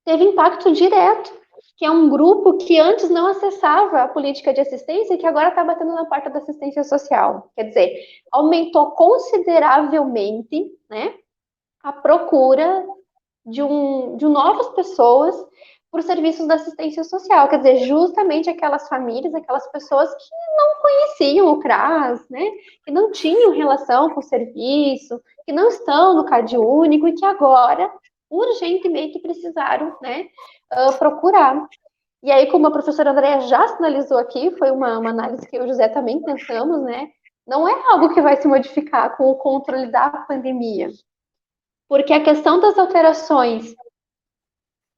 teve impacto direto, que é um grupo que antes não acessava a política de assistência e que agora está batendo na porta da assistência social. Quer dizer, aumentou consideravelmente, né, a procura de novas pessoas por serviços da assistência social, quer dizer, justamente aquelas famílias, aquelas pessoas que não conheciam o CRAS, né, que não tinham relação com o serviço, que não estão no Cade Único e que agora urgentemente precisaram, né, procurar. E aí, como a professora Andréia já sinalizou aqui, foi uma análise que eu e o José também pensamos, né, não é algo que vai se modificar com o controle da pandemia, porque a questão das alterações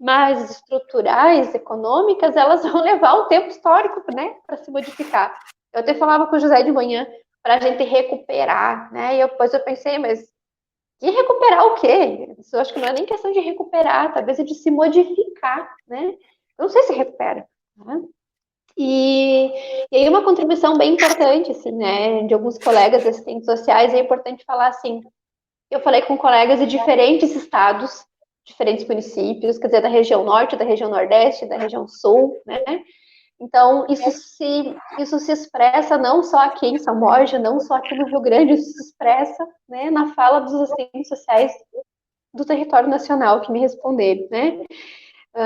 mais estruturais, econômicas, elas vão levar um tempo histórico, né, para se modificar. Eu até falava com o José de manhã para a gente recuperar, né, e depois eu pensei, mas E recuperar o quê? Eu acho que não é nem questão de recuperar, talvez é de se modificar, né? Eu não sei se recupera. Né? E aí uma contribuição bem importante, assim, né, de alguns colegas assistentes sociais, é importante falar assim, eu falei com colegas de diferentes estados, diferentes municípios, quer dizer, da região norte, da região nordeste, da região sul, né? Então, isso se expressa não só aqui em São Borja, não só aqui no Rio Grande, isso se expressa, né, na fala dos assistentes sociais do território nacional que me responderam, né?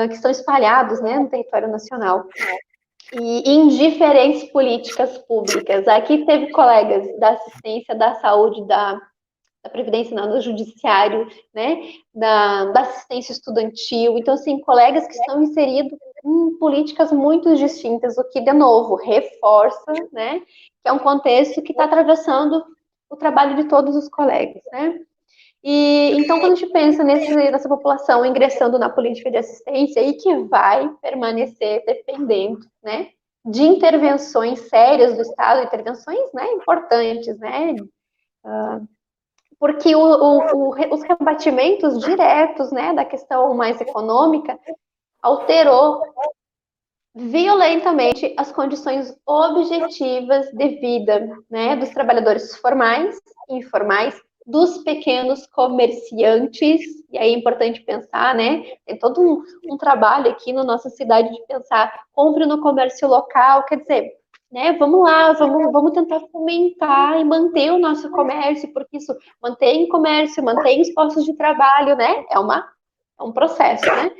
Que estão espalhados, né, no território nacional. E em diferentes políticas públicas. Aqui teve colegas da assistência, da saúde, da Previdência, do Judiciário, né, da assistência estudantil. Então, assim, colegas que estão inseridos em políticas muito distintas, o que, de novo, reforça, né, que é um contexto que está atravessando o trabalho de todos os colegas, né. E então, quando a gente pensa nessa população ingressando na política de assistência, e que vai permanecer dependendo, né, de intervenções sérias do Estado, intervenções, né, importantes, né, porque os rebatimentos diretos, né, da questão mais econômica alterou violentamente as condições objetivas de vida, né, dos trabalhadores formais e informais, dos pequenos comerciantes, e aí é importante pensar, né, tem todo um trabalho aqui na nossa cidade de pensar, compre no comércio local, quer dizer, né, vamos lá, vamos tentar fomentar e manter o nosso comércio, porque isso mantém o comércio, mantém os postos de trabalho, né, é um processo, né?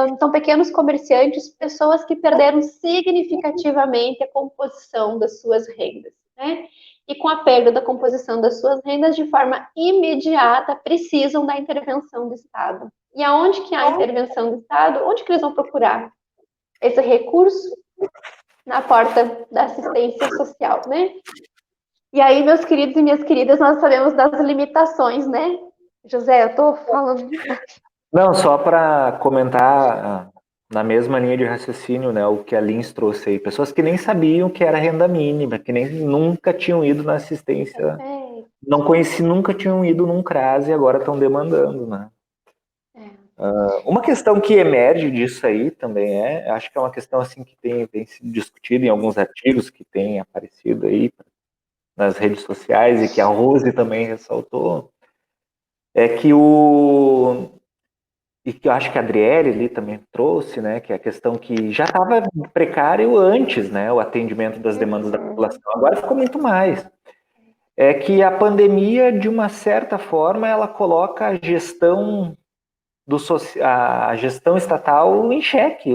Então, pequenos comerciantes, pessoas que perderam significativamente a composição das suas rendas, né? E com a perda da composição das suas rendas, de forma imediata, precisam da intervenção do Estado. E aonde que há intervenção do Estado? Onde que eles vão procurar esse recurso? Na porta da assistência social, né? E aí, meus queridos e minhas queridas, nós sabemos das limitações, né? José, eu tô falando demais. Não, só para comentar na mesma linha de raciocínio, né, o que a Lins trouxe aí. Pessoas que nem sabiam que era renda mínima, que nem nunca tinham ido na assistência, não conheci, nunca tinham ido num CRAS e agora estão demandando, né? Uma questão que emerge disso aí também acho que é uma questão assim que tem sido discutida em alguns artigos que têm aparecido aí nas redes sociais e que a Rose também ressaltou, é que e que eu acho que a Adriele ali também trouxe, né, que é a questão que já estava precário antes, né, o atendimento das demandas da população, agora ficou muito mais. É que a pandemia, de uma certa forma, ela coloca a gestão a gestão estatal em xeque,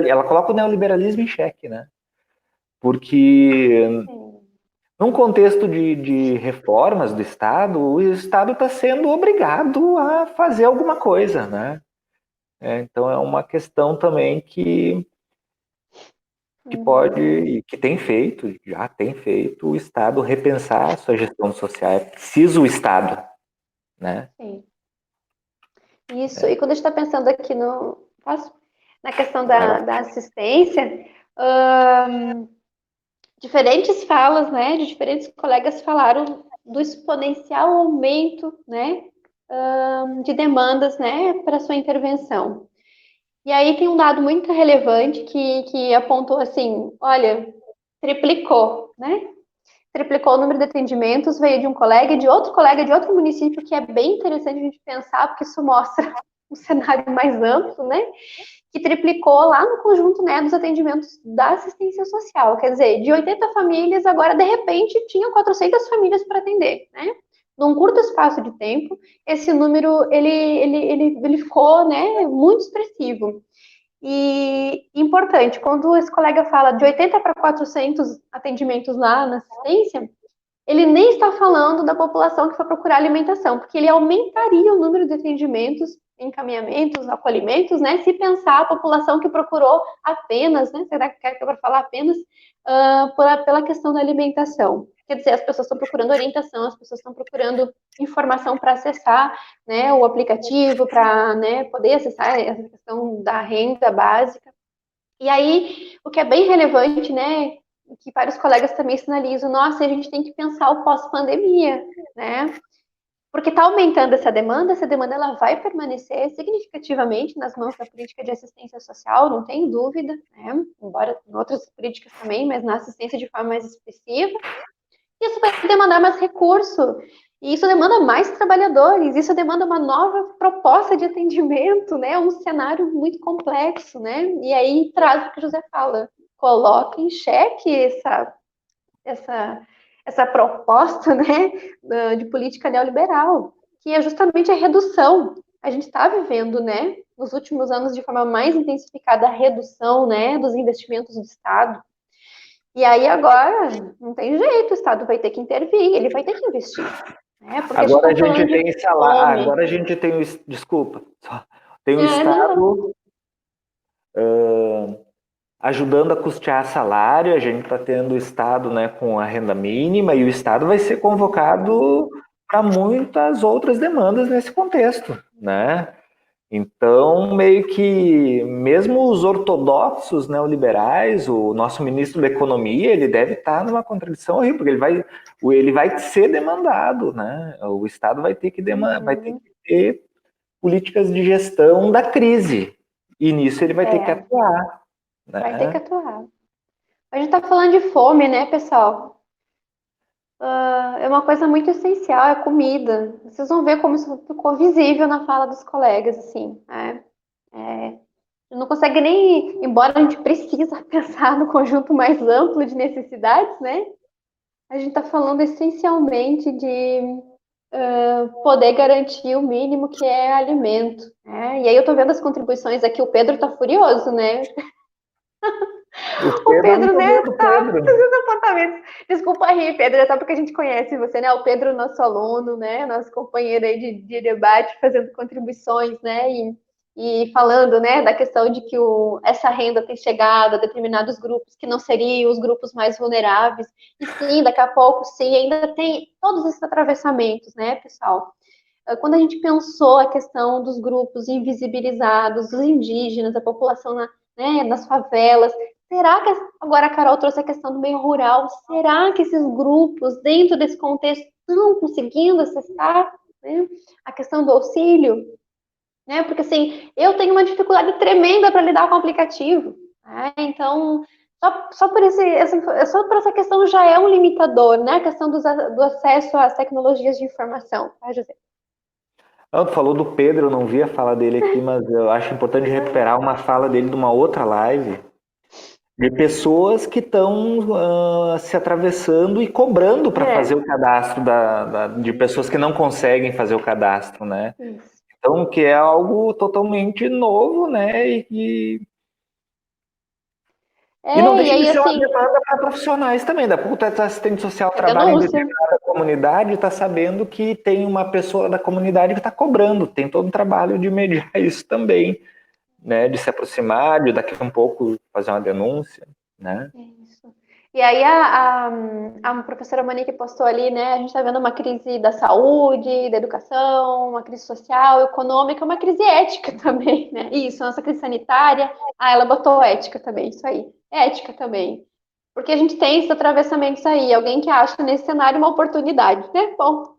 ela coloca o neoliberalismo em xeque, né? Porque num contexto de reformas do Estado, o Estado está sendo obrigado a fazer alguma coisa, né? Então é uma questão também que pode, e que tem feito, já tem feito, o Estado repensar a sua gestão social. É preciso o Estado, né? Sim. Isso, e quando a gente está pensando aqui na questão da assistência, diferentes falas, né, de diferentes colegas falaram do exponencial aumento, né, de demandas, né, para sua intervenção. E aí tem um dado muito relevante que apontou assim, olha, triplicou, né? Triplicou o número de atendimentos, veio de um colega e de outro município, que é bem interessante a gente pensar, porque isso mostra um cenário mais amplo, né? Que triplicou lá no conjunto, né, dos atendimentos da assistência social. Quer dizer, de 80 famílias, agora, de repente, tinham 400 famílias para atender, né? Num curto espaço de tempo, esse número, ele ficou, né, muito expressivo. E importante, quando esse colega fala de 80 para 400 atendimentos lá na assistência, ele nem está falando da população que foi procurar alimentação, porque ele aumentaria o número de atendimentos, encaminhamentos, acolhimentos, né? Se pensar a população que procurou apenas, né? Será que quer para falar apenas pela questão da alimentação? Quer dizer, as pessoas estão procurando orientação, as pessoas estão procurando informação para acessar, né, o aplicativo, para, né, poder acessar essa questão da renda básica. E aí, o que é bem relevante, né, que vários colegas também sinalizam, nossa, a gente tem que pensar o pós-pandemia, né? porque está aumentando essa demanda ela vai permanecer significativamente nas mãos da política de assistência social, não tem dúvida, né? Embora em outras políticas também, mas na assistência de forma mais expressiva. Isso vai demandar mais recurso, e isso demanda mais trabalhadores, isso demanda uma nova proposta de atendimento, né? Um cenário muito complexo, né? E aí traz o que o José fala, coloca em xeque essa proposta, né, de política neoliberal, que é justamente a redução. A gente está vivendo, né, nos últimos anos de forma mais intensificada a redução, né, dos investimentos do Estado. E aí agora não tem jeito, o Estado vai ter que intervir, ele vai ter que investir. Né, porque Agora a tá gente tem salário, fome. agora a gente tem o, desculpa, tem o Não. Estado ajudando a custear salário, a gente está tendo o Estado, né, com a renda mínima, e o Estado vai ser convocado para muitas outras demandas nesse contexto, né? Então, meio que, mesmo os ortodoxos neoliberais, o nosso ministro da Economia, ele deve estar numa contradição horrível, porque ele vai ser demandado, né? O Estado vai ter que ter políticas de gestão da crise, e nisso ele vai ter que atuar, Vai ter que né? atuar. A gente está falando de fome, né, pessoal? É uma coisa muito essencial, é comida. Vocês vão ver como isso ficou visível na fala dos colegas, assim, né? Não consegue nem, embora a gente precisa pensar no conjunto mais amplo de necessidades, né? A gente está falando essencialmente de poder garantir o mínimo que é alimento, né? E aí eu estou vendo as contribuições aqui, o Pedro está furioso, né? O O Pedro, eu não Pedro, tô né, vendo o tá Pedro. fazendo apontamentos. Desculpa rir, Pedro, é só porque a gente conhece você, né? O Pedro, nosso aluno, né? Nosso companheiro aí de debate, fazendo contribuições, né? E falando, né, da questão de que essa renda tem chegado a determinados grupos que não seriam os grupos mais vulneráveis. E sim, daqui a pouco, sim, ainda tem todos esses atravessamentos, né, pessoal? Quando a gente pensou a questão dos grupos invisibilizados, dos indígenas, a população né, nas favelas, será que, agora a Carol trouxe a questão do meio rural, será que esses grupos, dentro desse contexto, estão conseguindo acessar, né, a questão do auxílio? Né? Porque, assim, eu tenho uma dificuldade tremenda para lidar com o aplicativo. Né? Então, só por essa questão já é um limitador, né? A questão do acesso às tecnologias de informação, tá, José? Tu falou do Pedro, eu não vi a fala dele aqui, mas eu acho importante recuperar uma fala dele de uma outra live, de pessoas que estão se atravessando e cobrando para fazer o cadastro de pessoas que não conseguem fazer o cadastro, né? Isso. Então, que é algo totalmente novo, né? E não E deixa de aí, ser uma assim, demanda para profissionais também. Da pouco tá assistente social é trabalha em denúncia. determinada comunidade, está sabendo que tem uma pessoa da comunidade que está cobrando. Tem todo um trabalho de mediar isso também, né? De se aproximar, de daqui a um pouco fazer uma denúncia, né? Isso. E aí a professora Monique postou ali, né? A gente está vendo uma crise da saúde, da educação, uma crise social, econômica, uma crise ética também, né? Isso, nossa crise sanitária. Ah, ela botou ética também, isso aí. Ética também. Porque a gente tem esses atravessamentos aí, alguém que acha nesse cenário uma oportunidade, né? Bom,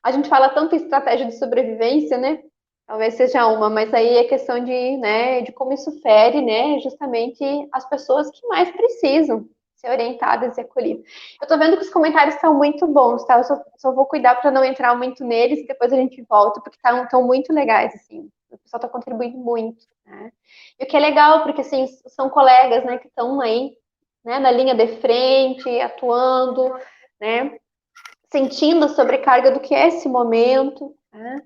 a gente fala tanto em estratégia de sobrevivência, né? Talvez seja uma, mas aí é questão de, né, de como isso fere, né, justamente as pessoas que mais precisam ser orientadas e acolhidas. Eu tô vendo que os comentários estão muito bons, tá? Eu só vou cuidar para não entrar muito neles e depois a gente volta, porque estão muito legais, assim. O pessoal tá contribuindo muito, né? E o que é legal, porque, assim, são colegas, né, que estão aí, né, na linha de frente, atuando, né, sentindo a sobrecarga do que é esse momento, né?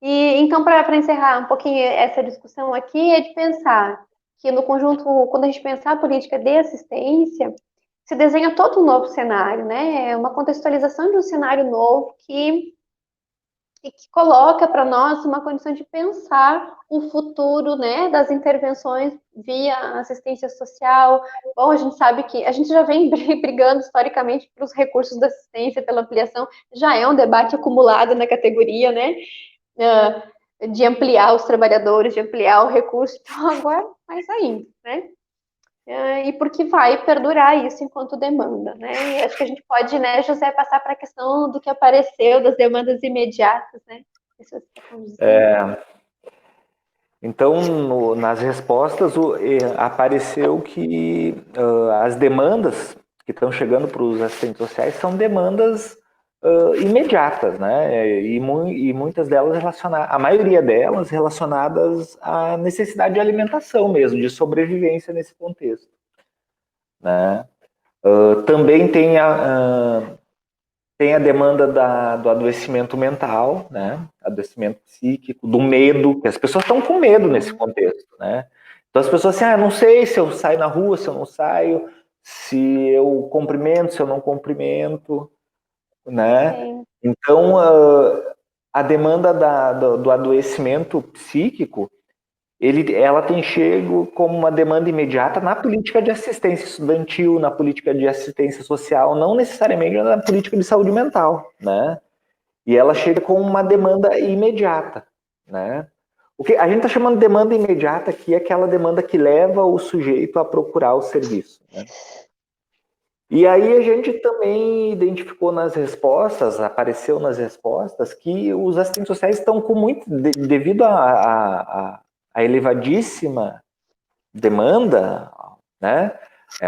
E então, para encerrar um pouquinho essa discussão aqui, é de pensar que no conjunto, quando a gente pensar a política de assistência, se desenha todo um novo cenário, né? É uma contextualização de um cenário novo que coloca para nós uma condição de pensar o futuro, né, das intervenções via assistência social. Bom, a gente sabe que a gente já vem brigando historicamente pelos recursos da assistência, pela ampliação, já é um debate acumulado na categoria, né? De ampliar os trabalhadores, de ampliar o recurso, então agora mais ainda, né? e porque vai perdurar isso enquanto demanda, né? E acho que a gente pode, né, José, passar para a questão do que apareceu, das demandas imediatas, né? Isso que você está conduzindo. Então, nas respostas, apareceu que as demandas que estão chegando para os assistentes sociais são demandas imediatas, né? E muitas delas relacionadas, a maioria delas relacionadas à necessidade de alimentação mesmo, de sobrevivência nesse contexto, né? Também tem a demanda do adoecimento mental, né? Adoecimento psíquico, do medo, que as pessoas estão com medo nesse contexto, né? Então as pessoas assim, não sei se eu saio na rua, se eu não saio, se eu cumprimento, se eu não cumprimento, né? Sim. Então a demanda do adoecimento psíquico, ela tem chego como uma demanda imediata na política de assistência estudantil, na política de assistência social, não necessariamente na política de saúde mental, né? E ela chega com uma demanda imediata, né? O que a gente está chamando de demanda imediata aqui é aquela demanda que leva o sujeito a procurar o serviço, né? E aí a gente também identificou nas respostas, apareceu nas respostas, que os assistentes sociais estão com muito, devido a elevadíssima demanda, né?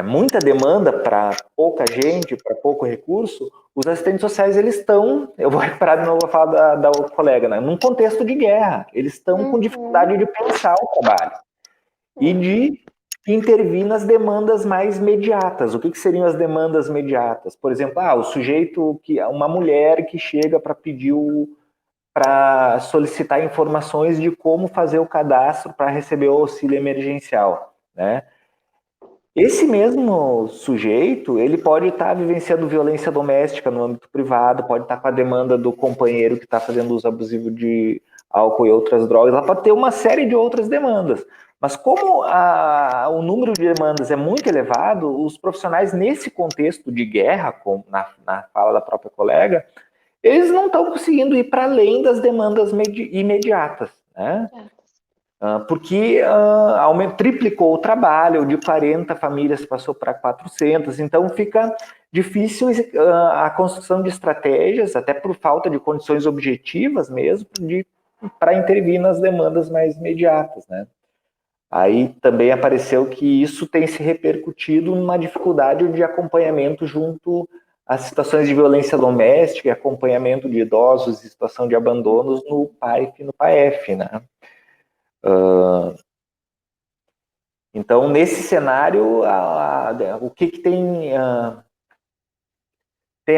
Muita demanda para pouca gente, para pouco recurso, os assistentes sociais, eles estão, eu vou reparar de novo a fala da colega, né? Num contexto de guerra, eles estão com dificuldade de pensar o trabalho e de intervir nas demandas mais imediatas. O que seriam as demandas imediatas? Por exemplo, o sujeito, uma mulher que chega para pedir para solicitar informações de como fazer o cadastro para receber o auxílio emergencial, né? Esse mesmo sujeito, ele pode estar vivenciando violência doméstica no âmbito privado, pode estar com a demanda do companheiro que está fazendo uso abusivo de álcool e outras drogas, ela pode ter uma série de outras demandas. Mas como o número de demandas é muito elevado, os profissionais nesse contexto de guerra, na fala da própria colega, eles não estão conseguindo ir para além das demandas imediatas, né? Porque triplicou o trabalho, de 40 famílias passou para 400, então fica difícil a construção de estratégias, até por falta de condições objetivas mesmo, para intervir nas demandas mais imediatas, né? Aí também apareceu que isso tem se repercutido numa dificuldade de acompanhamento junto às situações de violência doméstica e acompanhamento de idosos em situação de abandonos no PAIF e no PAEF, né? Então, nesse cenário, o que tem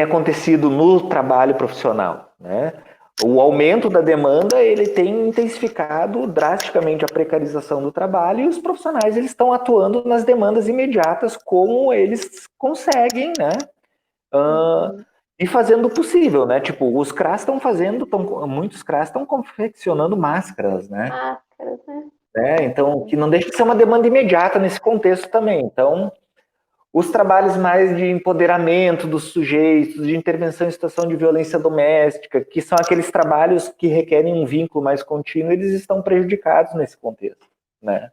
acontecido no trabalho profissional, né? O aumento da demanda, ele tem intensificado drasticamente a precarização do trabalho e os profissionais, eles estão atuando nas demandas imediatas como eles conseguem, né? E fazendo o possível, né? Tipo, os CRAs muitos CRAs estão confeccionando máscaras, né? Máscaras, né? Então, que não deixa de ser uma demanda imediata nesse contexto também. Então, os trabalhos mais de empoderamento dos sujeitos, de intervenção em situação de violência doméstica, que são aqueles trabalhos que requerem um vínculo mais contínuo, eles estão prejudicados nesse contexto, né?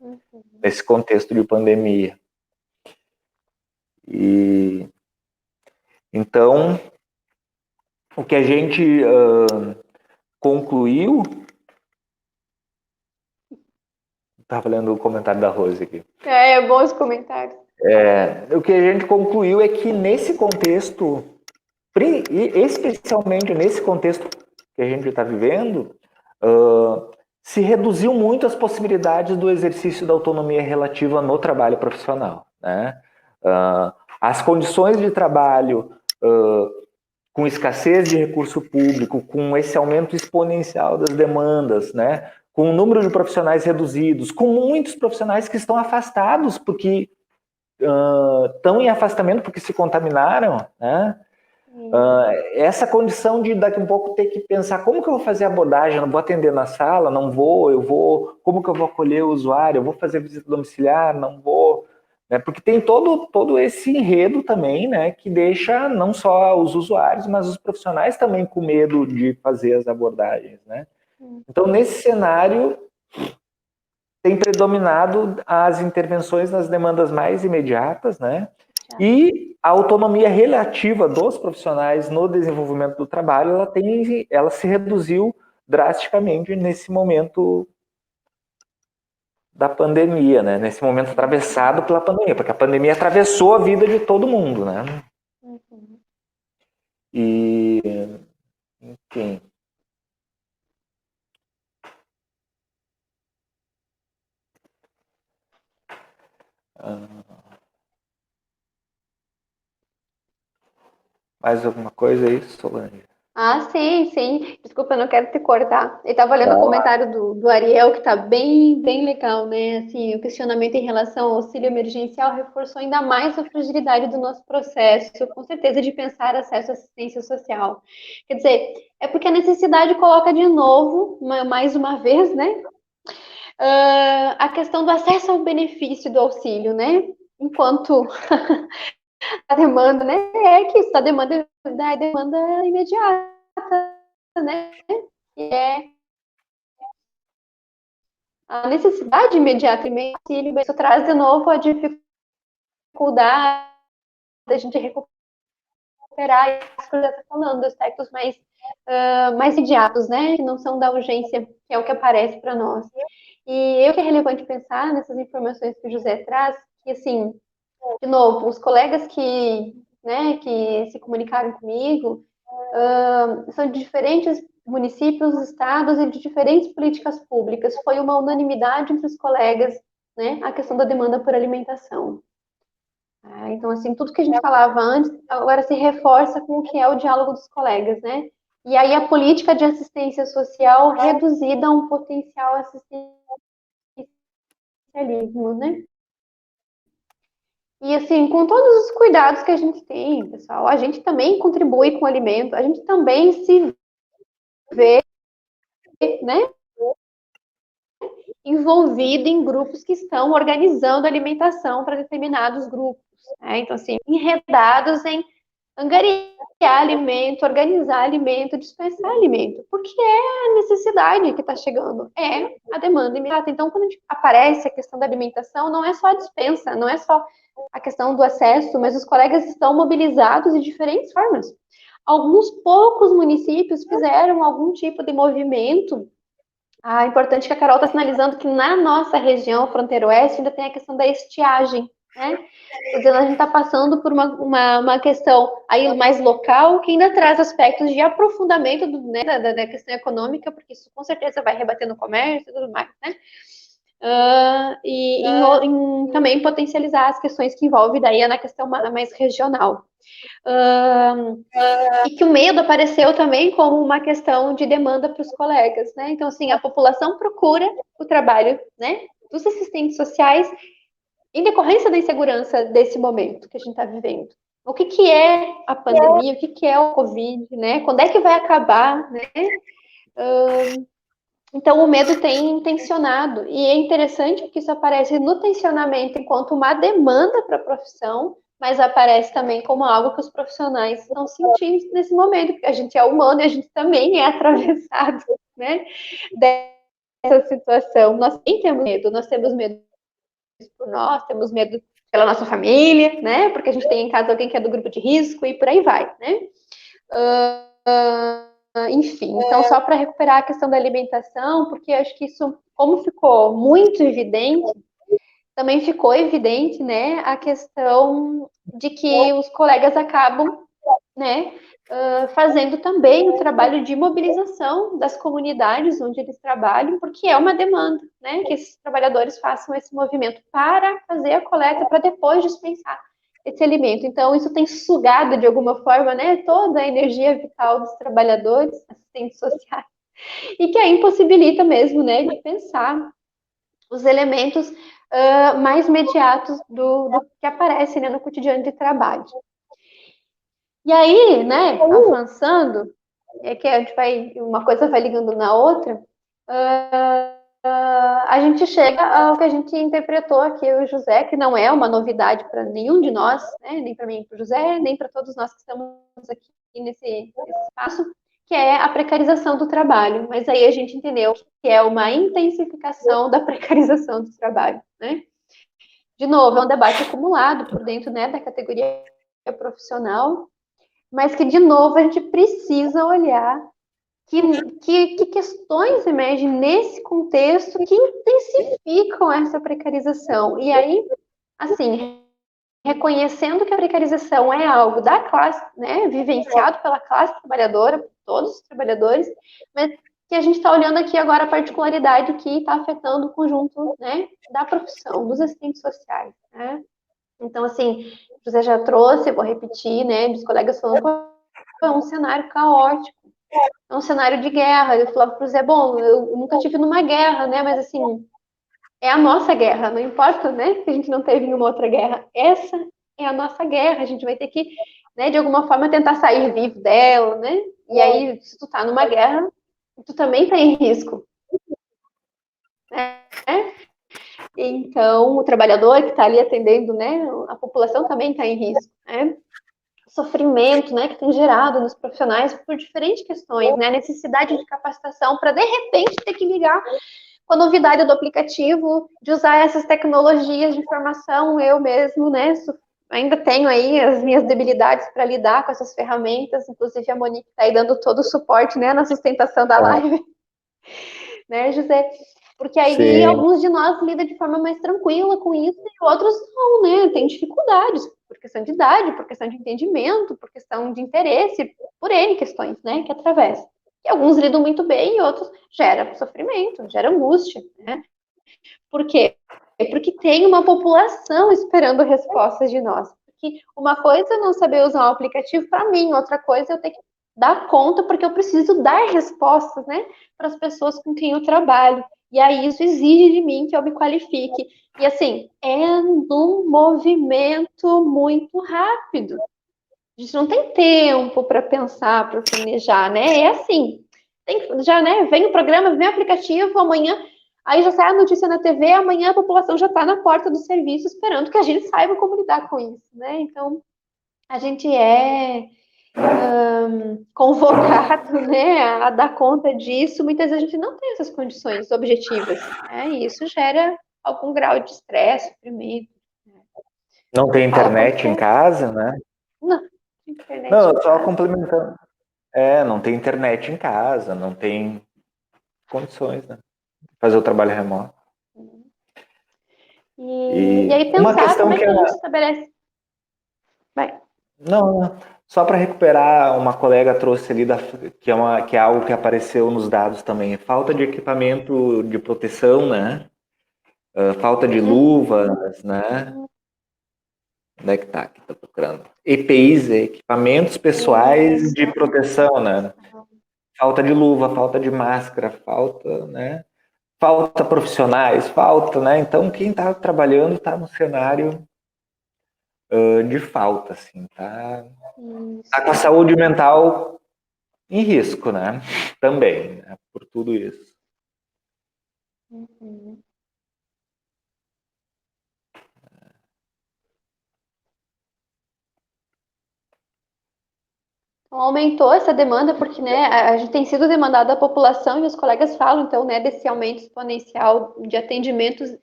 Nesse contexto de pandemia. E então, o que a gente concluiu. Estava lendo o comentário da Rose aqui. Bons comentários. O que a gente concluiu é que nesse contexto, especialmente nesse contexto que a gente está vivendo, se reduziu muito as possibilidades do exercício da autonomia relativa no trabalho profissional, né? As condições de trabalho com escassez de recurso público, com esse aumento exponencial das demandas, né? Com o número de profissionais reduzidos, com muitos profissionais que estão afastados porque estão em afastamento porque se contaminaram, né? Essa condição de daqui a um pouco ter que pensar como que eu vou fazer a abordagem, não vou atender na sala, não vou, como que eu vou acolher o usuário, eu vou fazer visita domiciliar, não vou, né? Porque tem todo esse enredo também, né, que deixa não só os usuários, mas os profissionais também com medo de fazer as abordagens, né? Então, nesse cenário, tem predominado as intervenções nas demandas mais imediatas, né? E a autonomia relativa dos profissionais no desenvolvimento do trabalho, ela se reduziu drasticamente nesse momento da pandemia, né? Nesse momento atravessado pela pandemia, porque a pandemia atravessou a vida de todo mundo, né? Uhum. E, enfim. Mais alguma coisa aí, Solange? Ah, sim, sim. Desculpa, eu não quero te cortar. Eu estava lendo o comentário do Ariel, que está bem, bem legal, né? Assim, o questionamento em relação ao auxílio emergencial reforçou ainda mais a fragilidade do nosso processo, com certeza, de pensar acesso à assistência social. Quer dizer, é porque a necessidade coloca de novo, mais uma vez, né? A questão do acesso ao benefício do auxílio, né? Enquanto a demanda, né? É que isso, a demanda imediata, né? E é a necessidade imediata e auxílio, isso traz de novo a dificuldade da gente recuperar isso que eu já está falando, aspectos mais imediatos, né? Que não são da urgência, que é o que aparece para nós. E o que é relevante pensar nessas informações que o José traz, que assim, de novo, os colegas né, que se comunicaram comigo são de diferentes municípios, estados e de diferentes políticas públicas. Foi uma unanimidade entre os colegas, né, a questão da demanda por alimentação. Então, assim, tudo que a gente falava antes, agora se reforça com o que é o diálogo dos colegas, né? E aí a política de assistência social reduzida a um potencial assistencialismo, né? E assim, com todos os cuidados que a gente tem, pessoal, a gente também contribui com o alimento, a gente também se vê, né, envolvido em grupos que estão organizando alimentação para determinados grupos. Né? Então, assim, enredados em angariar alimento, organizar alimento, dispensar alimento, porque é a necessidade que está chegando, é a demanda imediata. Então, quando aparece a questão da alimentação, não é só a dispensa, não é só a questão do acesso, mas os colegas estão mobilizados de diferentes formas. Alguns poucos municípios fizeram algum tipo de movimento. Importante que a Carol está sinalizando que na nossa região, fronteira oeste, ainda tem a questão da estiagem, né? Estou dizendo, a gente está passando por uma questão aí mais local, que ainda traz aspectos de aprofundamento né, da questão econômica, porque isso com certeza vai rebater no comércio e tudo mais, né? Também potencializar as questões que envolvem daí na questão mais regional. E que o medo apareceu também como uma questão de demanda para os colegas, né? Então, assim, a população procura o trabalho, né, dos assistentes sociais em decorrência da insegurança desse momento que a gente está vivendo. O que é a pandemia? O que é o Covid, né? Quando é que vai acabar, né? Então, o medo tem tensionado. E é interessante que isso aparece no tensionamento enquanto uma demanda para a profissão, mas aparece também como algo que os profissionais estão sentindo nesse momento, porque a gente é humano e a gente também é atravessado, né, dessa situação. Nós também temos medo por nós, temos medo pela nossa família, né, porque a gente tem em casa alguém que é do grupo de risco e por aí vai, né. Enfim, então só para recuperar a questão da alimentação, porque acho que isso, como ficou muito evidente, também ficou evidente, né, a questão de que os colegas acabam, né, fazendo também o trabalho de mobilização das comunidades onde eles trabalham, porque é uma demanda, né, que esses trabalhadores façam esse movimento para fazer a coleta, para depois dispensar esse alimento. Então, isso tem sugado, de alguma forma, né, toda a energia vital dos trabalhadores, assistentes sociais, e que aí impossibilita mesmo, né, de pensar os elementos mais imediatos do que aparece, né, no cotidiano de trabalho. E aí, né, avançando, é que a gente uma coisa vai ligando na outra, a gente chega ao que a gente interpretou aqui, o José, que não é uma novidade para nenhum de nós, né, nem para mim, para o José, nem para todos nós que estamos aqui nesse espaço, que é a precarização do trabalho. Mas aí a gente entendeu que é uma intensificação da precarização do trabalho, né? De novo, é um debate acumulado por dentro, né, da categoria profissional, mas que, de novo, a gente precisa olhar que questões emergem nesse contexto que intensificam essa precarização. E aí, assim, reconhecendo que a precarização é algo da classe, né, vivenciado pela classe trabalhadora, por todos os trabalhadores, mas que a gente está olhando aqui agora a particularidade que está afetando o conjunto, né, da profissão, dos assistentes sociais, né? Então, assim, José já trouxe, eu vou repetir, né, meus colegas falando, é um cenário caótico, é um cenário de guerra. Eu falava para o Zé, bom, eu nunca tive numa guerra, né, mas assim, é a nossa guerra, não importa, né, que a gente não teve em uma outra guerra. Essa é a nossa guerra, a gente vai ter que, né, de alguma forma tentar sair vivo dela, né? E aí, se tu tá numa guerra, tu também tá em risco, né? Então, o trabalhador que está ali atendendo, né, a população também está em risco, né? O sofrimento, né, que tem gerado nos profissionais por diferentes questões, né? A necessidade de capacitação para, de repente, ter que ligar com a novidade do aplicativo, de usar essas tecnologias de informação, eu mesmo, né, ainda tenho aí as minhas debilidades para lidar com essas ferramentas, inclusive a Monique está aí dando todo o suporte, né, na sustentação da live, né, José? Porque aí Sim. alguns de nós lidam de forma mais tranquila com isso e outros não, né, tem dificuldades, por questão de idade, por questão de entendimento, por questão de interesse, por N questões, né, que atravessam. E alguns lidam muito bem e outros gera sofrimento, gera angústia, né? Por quê? Porque tem uma população esperando respostas de nós. Porque uma coisa é não saber usar um aplicativo para mim, outra coisa é eu ter que dar conta, porque eu preciso dar respostas, né, para as pessoas com quem eu trabalho. E aí isso exige de mim que eu me qualifique. E assim, é num movimento muito rápido. A gente não tem tempo para pensar, para planejar, né? É assim, já, né? Vem o programa, vem o aplicativo, amanhã, aí já sai a notícia na TV, amanhã a população já está na porta do serviço esperando que a gente saiba como lidar com isso, né? Então, a gente é convocado, né, a dar conta disso. Muitas vezes a gente não tem essas condições objetivas, né? E isso gera algum grau de estresse, sofrimento. Não tem internet em Porque... casa, né? Não, internet Não, em só casa. complementando. Não tem internet em casa, não tem condições, né? Fazer o trabalho remoto. E E aí uma pensar questão como é que que a gente estabelece. Vai. não, só para recuperar, uma colega trouxe ali que é algo que apareceu nos dados também, falta de equipamento de proteção, né? Falta de luvas, né? Onde é que tá? Aqui, tô procurando. EPIs, equipamentos pessoais de proteção, né? Falta de luva, falta de máscara, falta, né? Falta profissionais, falta, né? Então, quem está trabalhando está no cenário de falta, assim, tá com a saúde mental em risco, né? Também, né? Por tudo isso. Então, aumentou essa demanda porque, né, a gente tem sido demandada da população e os colegas falam, então, né, desse aumento exponencial de atendimentos,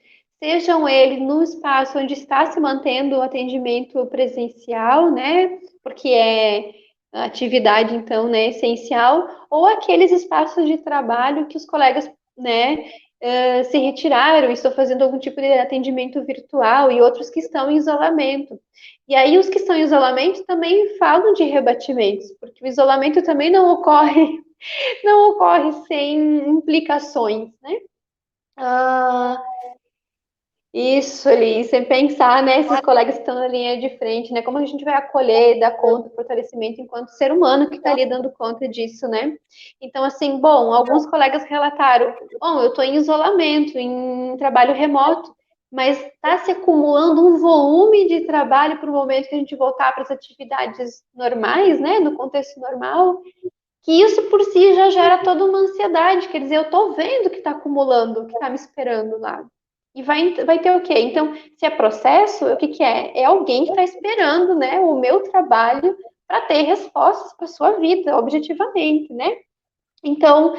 sejam eles no espaço onde está se mantendo o atendimento presencial, né, porque é a atividade, então, né, essencial, ou aqueles espaços de trabalho que os colegas, né, se retiraram e estão fazendo algum tipo de atendimento virtual e outros que estão em isolamento. E aí os que estão em isolamento também falam de rebatimentos, porque o isolamento também não ocorre sem implicações, né? Isso ali, sem pensar, né, esses colegas que estão na linha de frente, né, como a gente vai acolher, dar conta, fortalecimento enquanto ser humano que está ali dando conta disso, né? Então, assim, bom, alguns colegas relataram, bom, eu estou em isolamento, em trabalho remoto, mas está se acumulando um volume de trabalho para o momento que a gente voltar para as atividades normais, né, no contexto normal, que isso por si já gera toda uma ansiedade, quer dizer, eu estou vendo que está acumulando, que está me esperando lá. E vai ter o quê? Então, se é processo, o que é? É alguém que está esperando, né, o meu trabalho para ter respostas para sua vida, objetivamente, né? Então,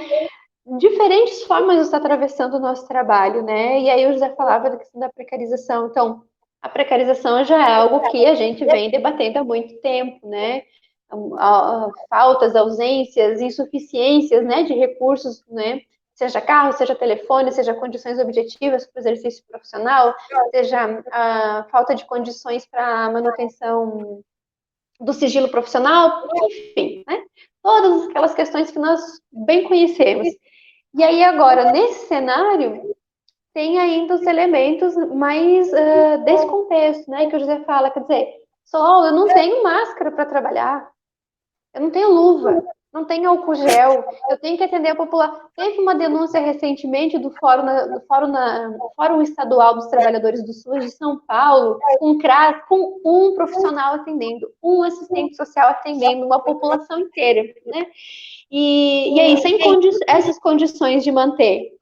diferentes formas de estar atravessando o nosso trabalho, né? E aí o José falava da questão da precarização. Então, a precarização já é algo que a gente vem debatendo há muito tempo, né? Faltas, ausências, insuficiências, né, de recursos, né? Seja carro, seja telefone, seja condições objetivas para o exercício profissional, seja a falta de condições para a manutenção do sigilo profissional, enfim, né? Todas aquelas questões que nós bem conhecemos. E aí, agora, nesse cenário, tem ainda os elementos mais desse contexto, né? Que o José fala, quer dizer, Sol, eu não tenho máscara para trabalhar, eu não tenho luva, não tenho álcool gel, eu tenho que atender a população. Teve uma denúncia recentemente do Fórum Estadual dos Trabalhadores do SUS de São Paulo, com um profissional atendendo, um assistente social atendendo uma população inteira, né? E aí, sem essas condições de manter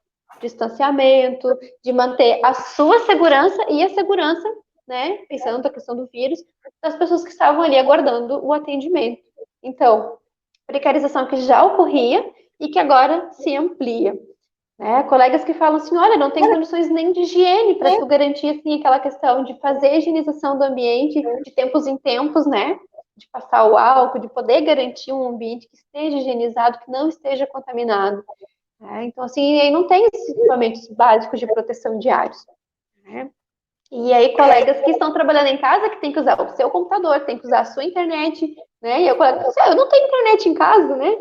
distanciamento, de manter a sua segurança e a segurança, né, pensando na questão do vírus, das pessoas que estavam ali aguardando o atendimento. Então, precarização que já ocorria e que agora se amplia. Né? Colegas que falam assim, olha, não tem condições nem de higiene para tu garantir assim, aquela questão de fazer a higienização do ambiente de tempos em tempos, né? De passar o álcool, de poder garantir um ambiente que esteja higienizado, que não esteja contaminado. Né? Então, assim, aí não tem esses equipamentos básicos de proteção diários. Né? E aí, colegas que estão trabalhando em casa, que tem que usar o seu computador, tem que usar a sua internet, né? E o colega assim, eu não tenho internet em casa, né?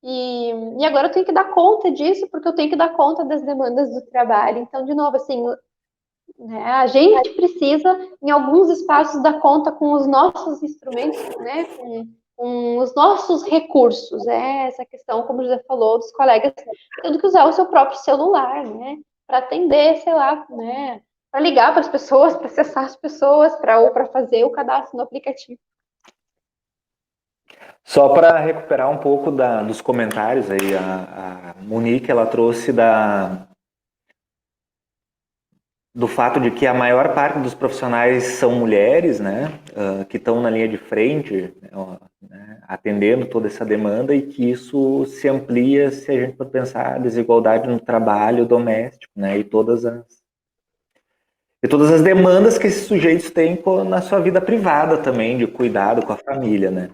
E agora eu tenho que dar conta disso, porque eu tenho que dar conta das demandas do trabalho. Então, de novo, assim, né, a gente precisa, em alguns espaços, dar conta com os nossos instrumentos, né? Com os nossos recursos, né? Essa questão, como o José falou, dos colegas tendo que usar o seu próprio celular, né? Para atender, sei lá, né? Para ligar para as pessoas, para acessar as pessoas, ou para fazer o cadastro no aplicativo. Só para recuperar um pouco dos comentários aí, a Monique, ela trouxe do fato de que a maior parte dos profissionais são mulheres, né, que estão na linha de frente, né, atendendo toda essa demanda, e que isso se amplia se a gente for pensar a desigualdade no trabalho doméstico, né, e todas as demandas que esses sujeitos têm na sua vida privada também, de cuidado com a família, né.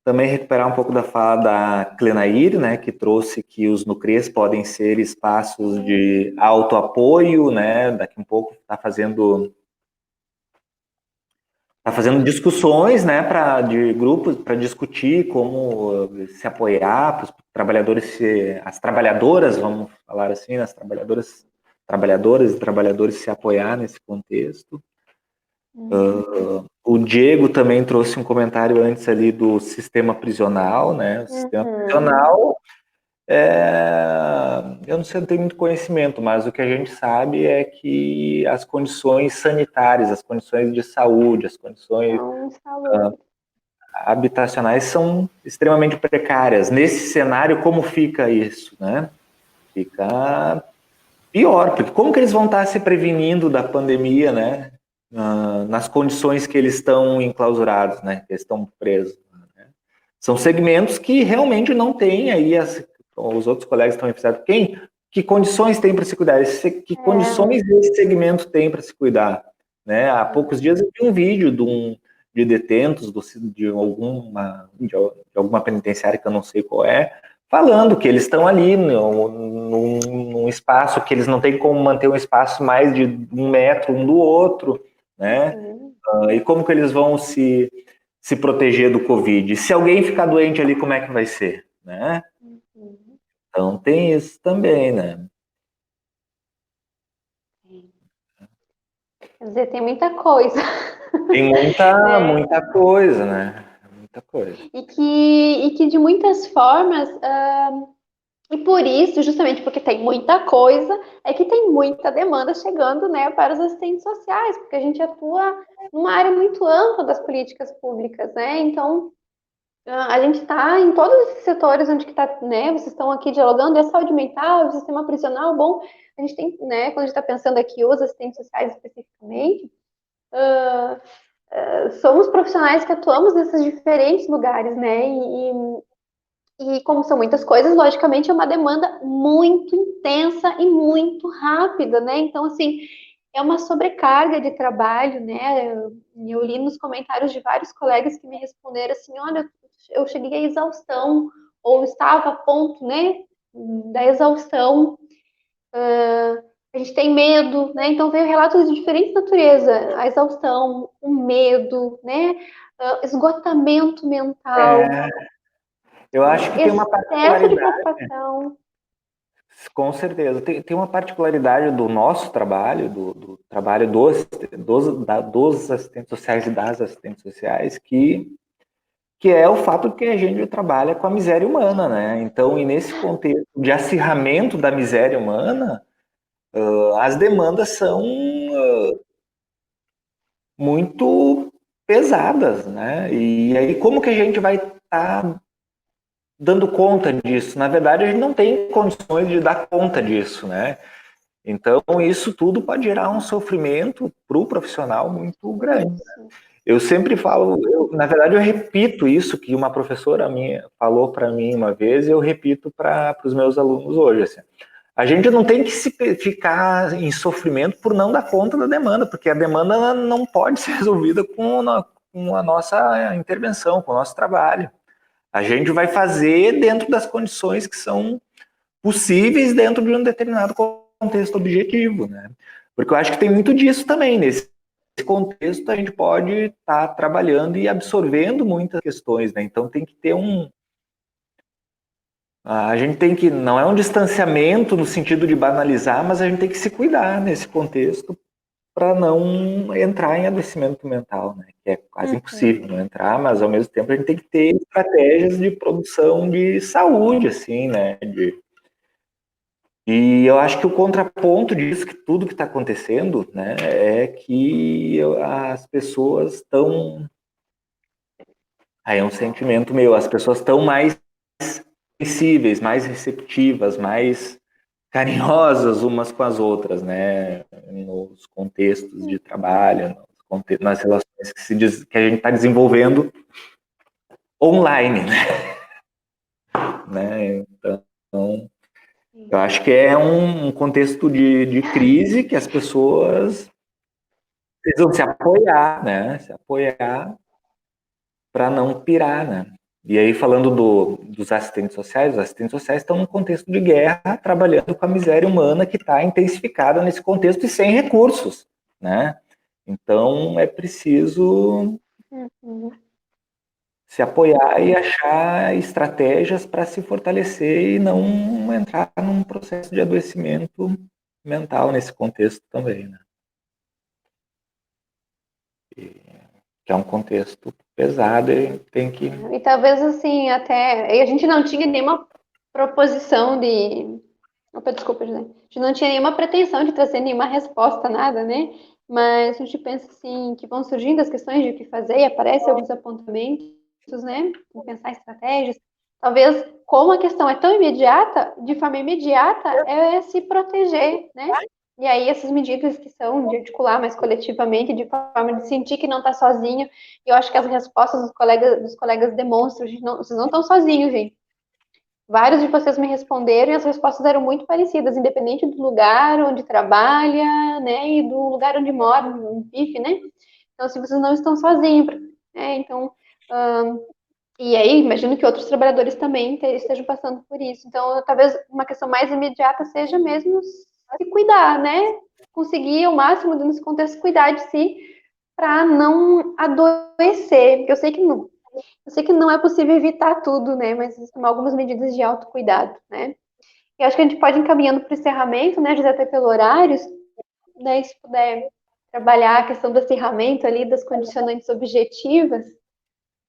Também recuperar um pouco da fala da Clenair, né, que trouxe que os NUCREs podem ser espaços de autoapoio, né, daqui um pouco está fazendo discussões, né, de grupos para discutir como se apoiar para os trabalhadores, as trabalhadoras, vamos falar assim, as trabalhadoras e trabalhadores se apoiar nesse contexto. O Diego também trouxe um comentário antes ali do sistema prisional, né? O sistema prisional, eu não sei, não tenho muito conhecimento, mas o que a gente sabe é que as condições sanitárias, as condições de saúde, as condições habitacionais são extremamente precárias. Nesse cenário, como fica isso, né? Fica pior, porque como que eles vão estar se prevenindo da pandemia, né? Nas condições que eles estão enclausurados, né? Que eles estão presos. Né? São segmentos que realmente não têm aí, os outros colegas estão empresários, que condições tem para se cuidar? Que condições esse segmento tem para se cuidar? Né? Há poucos dias eu vi um vídeo de detentos de alguma penitenciária que eu não sei qual é, falando que eles estão ali num espaço que eles não têm como manter um espaço mais de 1 metro um do outro, né? E como que eles vão se proteger do Covid? Se alguém ficar doente ali, como é que vai ser, né? Então tem isso também, né? Quer dizer, tem muita coisa. Tem muita coisa, né? Muita coisa. E que de muitas formas, e por isso, justamente porque tem muita coisa, é que tem muita demanda chegando, né, para os assistentes sociais, porque a gente atua numa área muito ampla das políticas públicas, né? Então, a gente está em todos esses setores onde que tá, né, vocês estão aqui dialogando, é saúde mental, o sistema prisional, bom, a gente tem, né, quando a gente está pensando aqui os assistentes sociais especificamente, somos profissionais que atuamos nesses diferentes lugares, né? E como são muitas coisas, logicamente é uma demanda muito intensa e muito rápida, né? Então, assim, é uma sobrecarga de trabalho, né? Eu li nos comentários de vários colegas que me responderam assim, olha, eu cheguei à exaustão, ou estava a ponto, né, da exaustão. A gente tem medo, né? Então veio relatos de diferentes natureza, a exaustão, o medo, né? Esgotamento mental, É, eu acho que tem uma excesso de particularidade, preocupação. com certeza, tem uma particularidade do nosso trabalho, do trabalho dos assistentes sociais e das assistentes sociais, que é o fato de que a gente trabalha com a miséria humana, né? Então, e nesse contexto de acirramento da miséria humana, as demandas são muito pesadas, né? E aí, como que a gente vai estar dando conta disso? Na verdade, a gente não tem condições de dar conta disso, né? Então, isso tudo pode gerar um sofrimento para o profissional muito grande. Isso. Eu sempre falo, na verdade, eu repito isso que uma professora minha falou para mim uma vez, e eu repito para os meus alunos hoje. Assim, a gente não tem que ficar em sofrimento por não dar conta da demanda, porque a demanda não pode ser resolvida com a nossa intervenção, com o nosso trabalho. A gente vai fazer dentro das condições que são possíveis dentro de um determinado contexto objetivo, né? Porque eu acho que tem muito disso também. Nesse contexto, a gente pode estar trabalhando e absorvendo muitas questões, né? Então tem que ter a gente tem que, não é um distanciamento no sentido de banalizar, mas a gente tem que se cuidar nesse contexto para não entrar em adoecimento mental, né? Que é quase impossível não entrar, mas ao mesmo tempo a gente tem que ter estratégias de produção de saúde, assim, né? E eu acho que o contraponto disso, que tudo que está acontecendo, né, é que as pessoas estão. Aí é um sentimento meu, as pessoas estão mais sensíveis, mais receptivas, mais carinhosas umas com as outras, né, nos contextos de trabalho, nas relações que a gente está desenvolvendo online, né? Então, eu acho que é um contexto de crise que as pessoas precisam se apoiar, né? Se apoiar para não pirar, né? E aí, falando dos assistentes sociais, os assistentes sociais estão num contexto de guerra, trabalhando com a miséria humana que está intensificada nesse contexto e sem recursos, né? Então, é preciso Uhum. se apoiar e achar estratégias para se fortalecer e não entrar num processo de adoecimento mental nesse contexto também, né? Que é um contexto pesado e tem que... E talvez assim, até. E a gente não tinha nenhuma proposição de. Opa, desculpa, José. A gente não tinha nenhuma pretensão de trazer nenhuma resposta, nada, né? Mas a gente pensa assim, que vão surgindo as questões de o que fazer e aparecem alguns apontamentos, né? Em pensar em estratégias. Talvez, como a questão é tão imediata, de forma imediata, é se proteger, né? E aí, essas medidas que são de articular mais coletivamente, de forma de sentir que não está sozinho, eu acho que as respostas dos colegas demonstram, vocês não estão sozinhos, gente. Vários de vocês me responderam e as respostas eram muito parecidas, independente do lugar onde trabalha, né, e do lugar onde mora, no PIF, né? Então, se vocês não estão sozinhos, né? Então, e aí, imagino que outros trabalhadores também estejam passando por isso. Então, talvez uma questão mais imediata seja mesmo se cuidar, né? Conseguir ao máximo nesse contexto cuidar de si para não adoecer, porque eu sei que não é possível evitar tudo, né? Mas tomar algumas medidas de autocuidado, né? E acho que a gente pode ir encaminhando para o encerramento, né, José, até pelo horário, né? Se puder trabalhar a questão do acirramento ali, das condicionantes objetivas,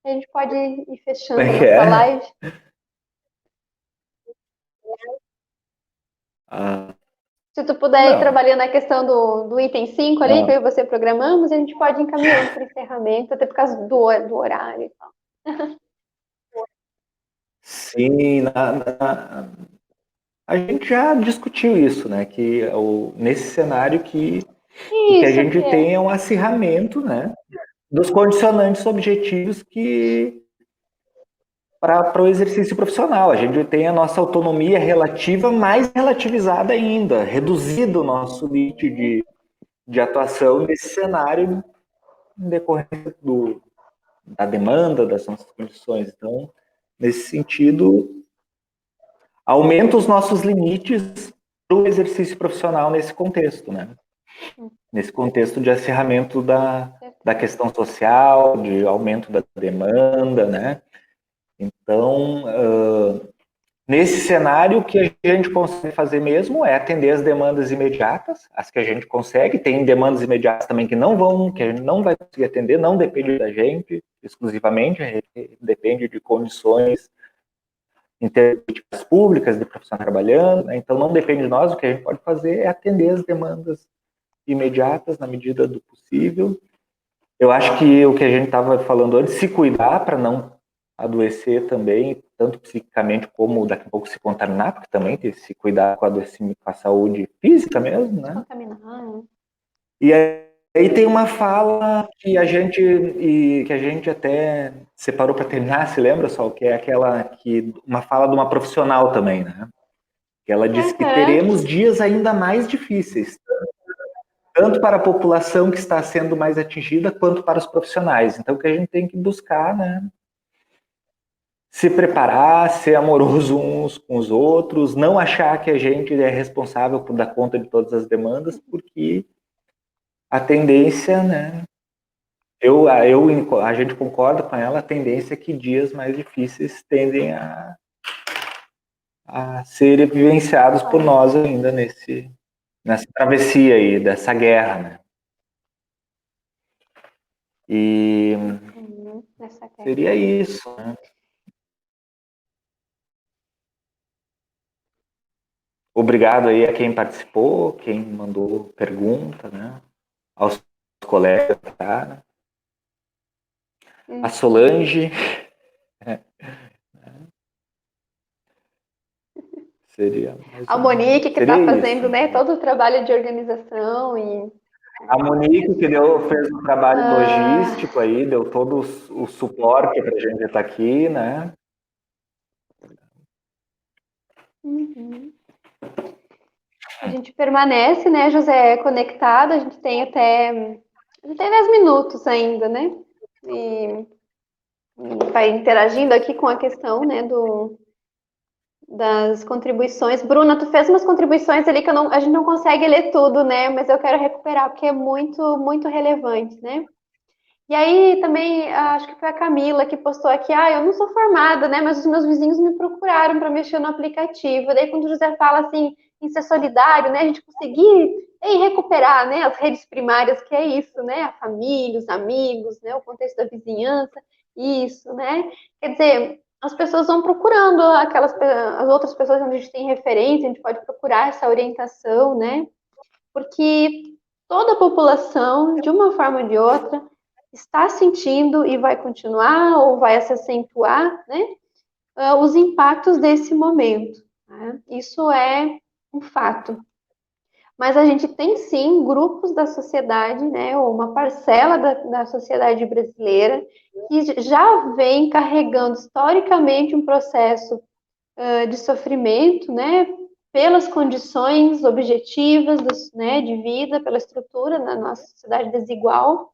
a gente pode ir Como fechando a é que nossa é? live. Ah, Se tu puder ir não. trabalhando a questão do item 5 ali, que Ah, eu e você programamos, a gente pode ir encaminhando para o encerramento, até por causa do horário e tal. sim, a gente já discutiu isso, né? Que nesse cenário que o que a Isso, gente que é. tem é um acirramento, né? dos condicionantes objetivos que para o exercício profissional. A gente tem a nossa autonomia relativa mais relativizada ainda, reduzido o nosso limite de atuação nesse cenário em decorrência da demanda das nossas condições. Então, nesse sentido, aumenta os nossos limites para o exercício profissional nesse contexto, né? Nesse contexto de acirramento da questão social, de aumento da demanda, né? Então, nesse cenário, o que a gente consegue fazer mesmo é atender as demandas imediatas, as que a gente consegue. Tem demandas imediatas também que a gente não vai conseguir atender, não depende da gente exclusivamente, depende de condições em termos de políticas públicas, de profissionais trabalhando, né? Então não depende de nós, o que a gente pode fazer é atender as demandas imediatas na medida do possível. Eu acho que o que a gente estava falando antes, se cuidar para não adoecer também, tanto psiquicamente como daqui a pouco se contaminar, porque também tem que se cuidar com a adoecimento, com a saúde física mesmo, né? Contaminar. E aí tem uma fala que a gente até separou para terminar, se lembra, Sol, que é uma fala de uma profissional também, né? Que ela disse que teremos dias ainda mais difíceis, tanto para a população que está sendo mais atingida, quanto para os profissionais. Então, o que a gente tem que buscar, né? Se preparar, ser amoroso uns com os outros, não achar que a gente é responsável por dar conta de todas as demandas, porque a tendência, né? A gente concorda com ela, a tendência é que dias mais difíceis tendem a serem vivenciados por nós ainda nessa travessia aí, dessa guerra, né? E seria isso, né? Obrigado aí a quem participou, quem mandou pergunta, né? Aos colegas, tá? A Solange. Seria a Monique, que está fazendo, né, todo o trabalho de organização e... A Monique, que fez um trabalho logístico aí, deu todo o suporte para a gente estar aqui, né? A gente permanece, né, José, conectado, a gente tem 10 minutos ainda, né? E vai interagindo aqui com a questão, né, das contribuições. Bruna, tu fez umas contribuições ali que a gente não consegue ler tudo, né? Mas eu quero recuperar, porque é muito, muito relevante, né? E aí também, acho que foi a Camila que postou aqui, eu não sou formada, né? Mas os meus vizinhos me procuraram para mexer no aplicativo. Daí quando o José fala assim, em ser solidário, né? A gente conseguir recuperar, né? As redes primárias, que é isso, né? A família, os amigos, né? O contexto da vizinhança, isso, né? Quer dizer, as pessoas vão procurando as outras pessoas onde a gente tem referência, a gente pode procurar essa orientação, né? Porque toda a população, de uma forma ou de outra, está sentindo e vai continuar ou vai se acentuar, né, os impactos desse momento. Né? Isso é um fato. Mas a gente tem sim grupos da sociedade, né, ou uma parcela da sociedade brasileira que já vem carregando historicamente um processo de sofrimento, né, pelas condições objetivas né, de vida, pela estrutura da nossa sociedade desigual,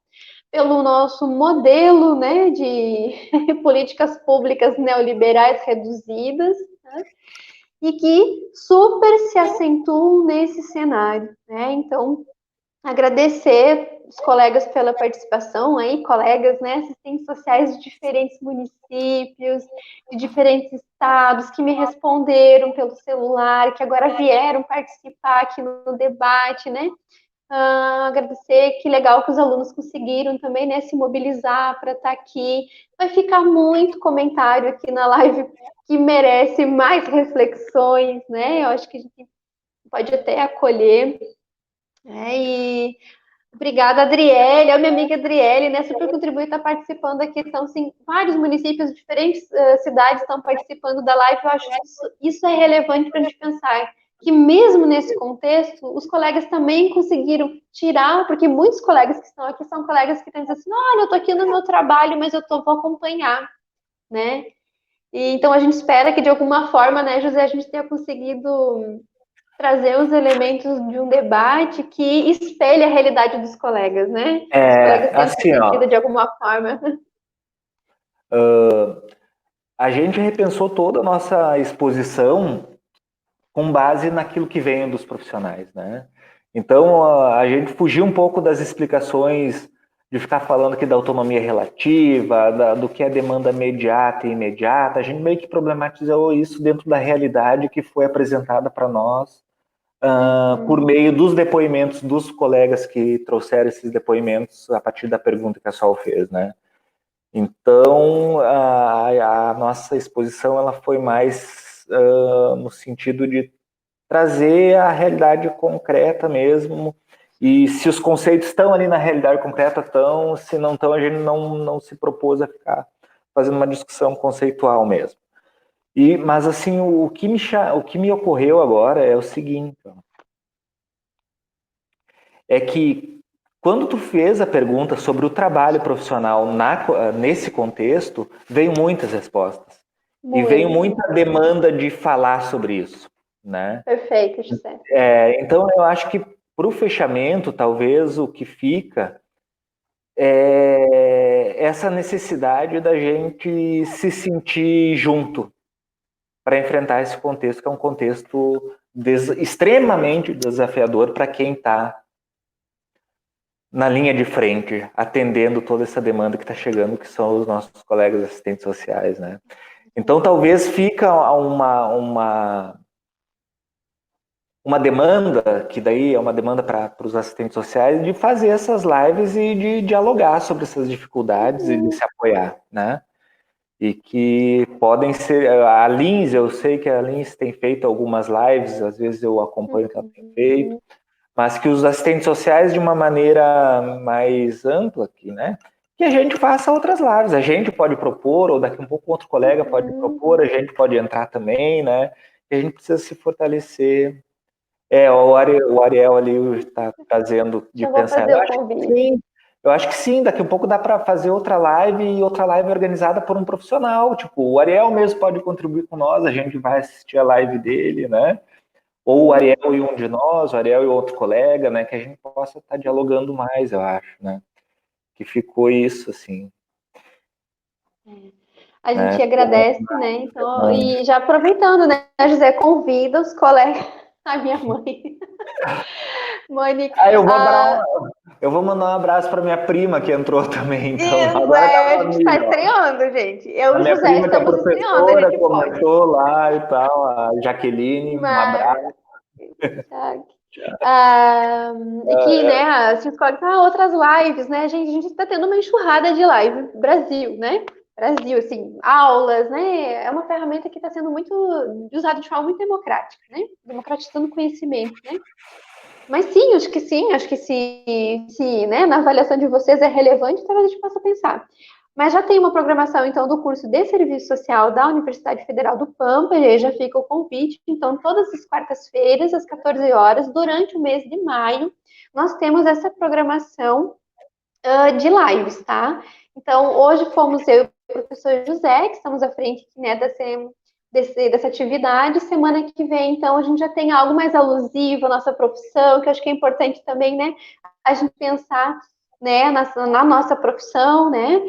pelo nosso modelo, né, de políticas públicas neoliberais reduzidas, né, e que super se acentuam nesse cenário, né? Então, agradecer os colegas pela participação aí, colegas, né, assistentes sociais de diferentes municípios, de diferentes estados, que me responderam pelo celular, que agora vieram participar aqui no debate, né? Agradecer, que legal que os alunos conseguiram também, né, se mobilizar para estar aqui. Vai ficar muito comentário aqui na live que merece mais reflexões, né? Eu acho que a gente pode até acolher. E obrigada, Adriele, a minha amiga Adriele, né? Super contribuir, está participando aqui. Então, sim, vários municípios, diferentes cidades estão participando da live. Eu acho que isso é relevante para a gente pensar que mesmo nesse contexto, os colegas também conseguiram tirar, porque muitos colegas que estão aqui são colegas que estão dizendo assim, olha, eu estou aqui no meu trabalho, mas vou acompanhar, né? E, então a gente espera que de alguma forma, né, José, a gente tenha conseguido trazer os elementos de um debate que espelhe a realidade dos colegas, né? Os colegas tenham Assim, percebido de alguma forma. A gente repensou toda a nossa exposição com base naquilo que vem dos profissionais, né? Então, a gente fugiu um pouco das explicações de ficar falando aqui da autonomia relativa, do que é demanda imediata e imediata. A gente meio que problematizou isso dentro da realidade que foi apresentada para nós por meio dos depoimentos dos colegas que trouxeram esses depoimentos a partir da pergunta que a Sol fez, né? Então, a nossa exposição ela foi mais no sentido de trazer a realidade concreta mesmo, e se os conceitos estão ali na realidade concreta, estão, se não estão, a gente não se propôs a ficar fazendo uma discussão conceitual mesmo. Mas, assim, o que me ocorreu agora é o seguinte, é que quando tu fez a pergunta sobre o trabalho profissional nesse contexto, veio muitas respostas. E veio muita demanda de falar sobre isso, né? Perfeito, José. Então, eu acho que para o fechamento, talvez o que fica é essa necessidade da gente se sentir junto para enfrentar esse contexto, que é um contexto extremamente desafiador para quem está na linha de frente, atendendo toda essa demanda que está chegando, que são os nossos colegas assistentes sociais, né? Então, talvez fica uma demanda, que daí é uma demanda para os assistentes sociais, de fazer essas lives e de dialogar sobre essas dificuldades e de se apoiar, né? E que podem ser... A Lins, eu sei que a Lins tem feito algumas lives, às vezes eu acompanho o que ela tem feito, mas que os assistentes sociais, de uma maneira mais ampla aqui, né? Que a gente faça outras lives. A gente pode propor, ou daqui a um pouco outro colega pode propor, a gente pode entrar também, né? E a gente precisa se fortalecer. O Ariel ali está trazendo de Eu vou pensar. fazer o convite. Sim, eu acho que sim, daqui a um pouco dá para fazer outra live, e outra live organizada por um profissional. Tipo, o Ariel mesmo pode contribuir com nós, a gente vai assistir a live dele, né? Ou o Ariel e um de nós, o Ariel e outro colega, né? Que a gente possa estar dialogando mais, eu acho, né? Que ficou isso, assim. A gente agradece, né? Então, e já aproveitando, né, José, convida os colegas, a minha mãe, Mônica. Eu vou mandar um abraço para minha prima que entrou também, então. Isso, Agora tá a gente está estreando, gente. Eu a e o minha José prima que é estamos estreando, a professora gente pode. comentou lá e tal, a Jaqueline, um abraço. E que, né, assim, outras lives, né, gente, a gente está tendo uma enxurrada de live Brasil, né? Brasil, assim, aulas, né? É uma ferramenta que está sendo muito usada de forma muito democrática, né? Democratizando conhecimento, né? Mas sim, acho que se né, na avaliação de vocês é relevante, talvez a gente possa pensar. Mas já tem uma programação, então, do curso de Serviço Social da Universidade Federal do Pampa, e aí já fica o convite. Então, todas as quartas-feiras, às 14 horas, durante o mês de maio, nós temos essa programação de lives, tá? Então, hoje fomos eu e o professor José, que estamos à frente, né, dessa atividade. Semana que vem, então, a gente já tem algo mais alusivo à nossa profissão, que eu acho que é importante também, né, a gente pensar, né, na nossa profissão, né,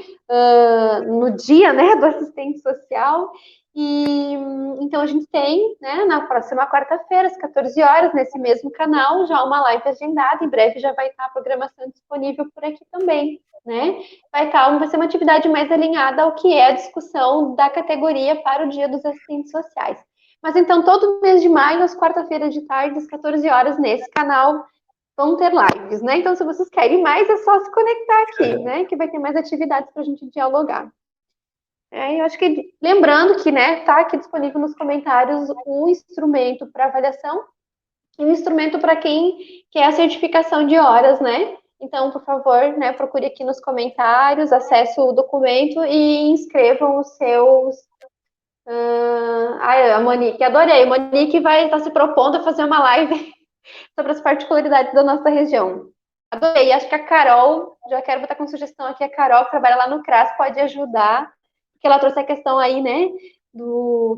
no dia, né, do assistente social. E então a gente tem, né, na próxima quarta-feira, às 14 horas, nesse mesmo canal, já uma live agendada. Em breve já vai estar a programação disponível por aqui também, né? Vai ser uma atividade mais alinhada ao que é a discussão da categoria para o Dia dos Assistentes Sociais. Mas então, todo mês de maio, às quarta-feiras de tarde, às 14 horas, nesse canal, vão ter lives, né? Então, se vocês querem mais, é só se conectar aqui, né? Que vai ter mais atividades para a gente dialogar. Eu acho que, lembrando que, né, tá aqui disponível nos comentários um instrumento para avaliação e um instrumento para quem quer a certificação de horas, né? Então, por favor, né, procure aqui nos comentários, acesse o documento e inscrevam os seus A Monique, adorei. Monique vai estar se propondo a fazer uma live sobre as particularidades da nossa região. Adorei. Acho que a Carol, já quero botar como sugestão aqui, a Carol, que trabalha lá no CRAS, pode ajudar, porque ela trouxe a questão aí, né,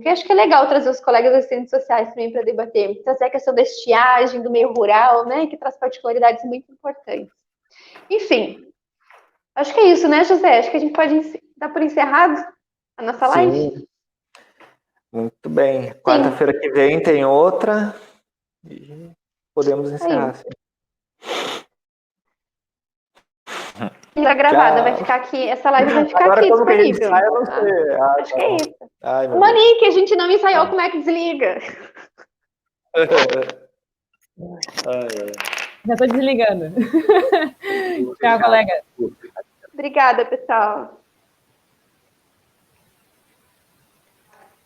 que acho que é legal trazer os colegas das ciências sociais também para debater. Trazer a questão da estiagem, do meio rural, né, que traz particularidades muito importantes. Enfim, acho que é isso, né, José? Acho que a gente pode dar por encerrado a nossa live. Sim, muito bem. Quarta-feira que vem tem outra e podemos encerrar. Sim. Tá gravada, vai ficar aqui, essa live vai ficar agora, aqui como disponível. Que a gente sai, eu não sei. Acho que é isso. Ai, Monique, a gente não ensaiou como é que desliga. Já estou desligando. Tchau, colega. Obrigada, pessoal.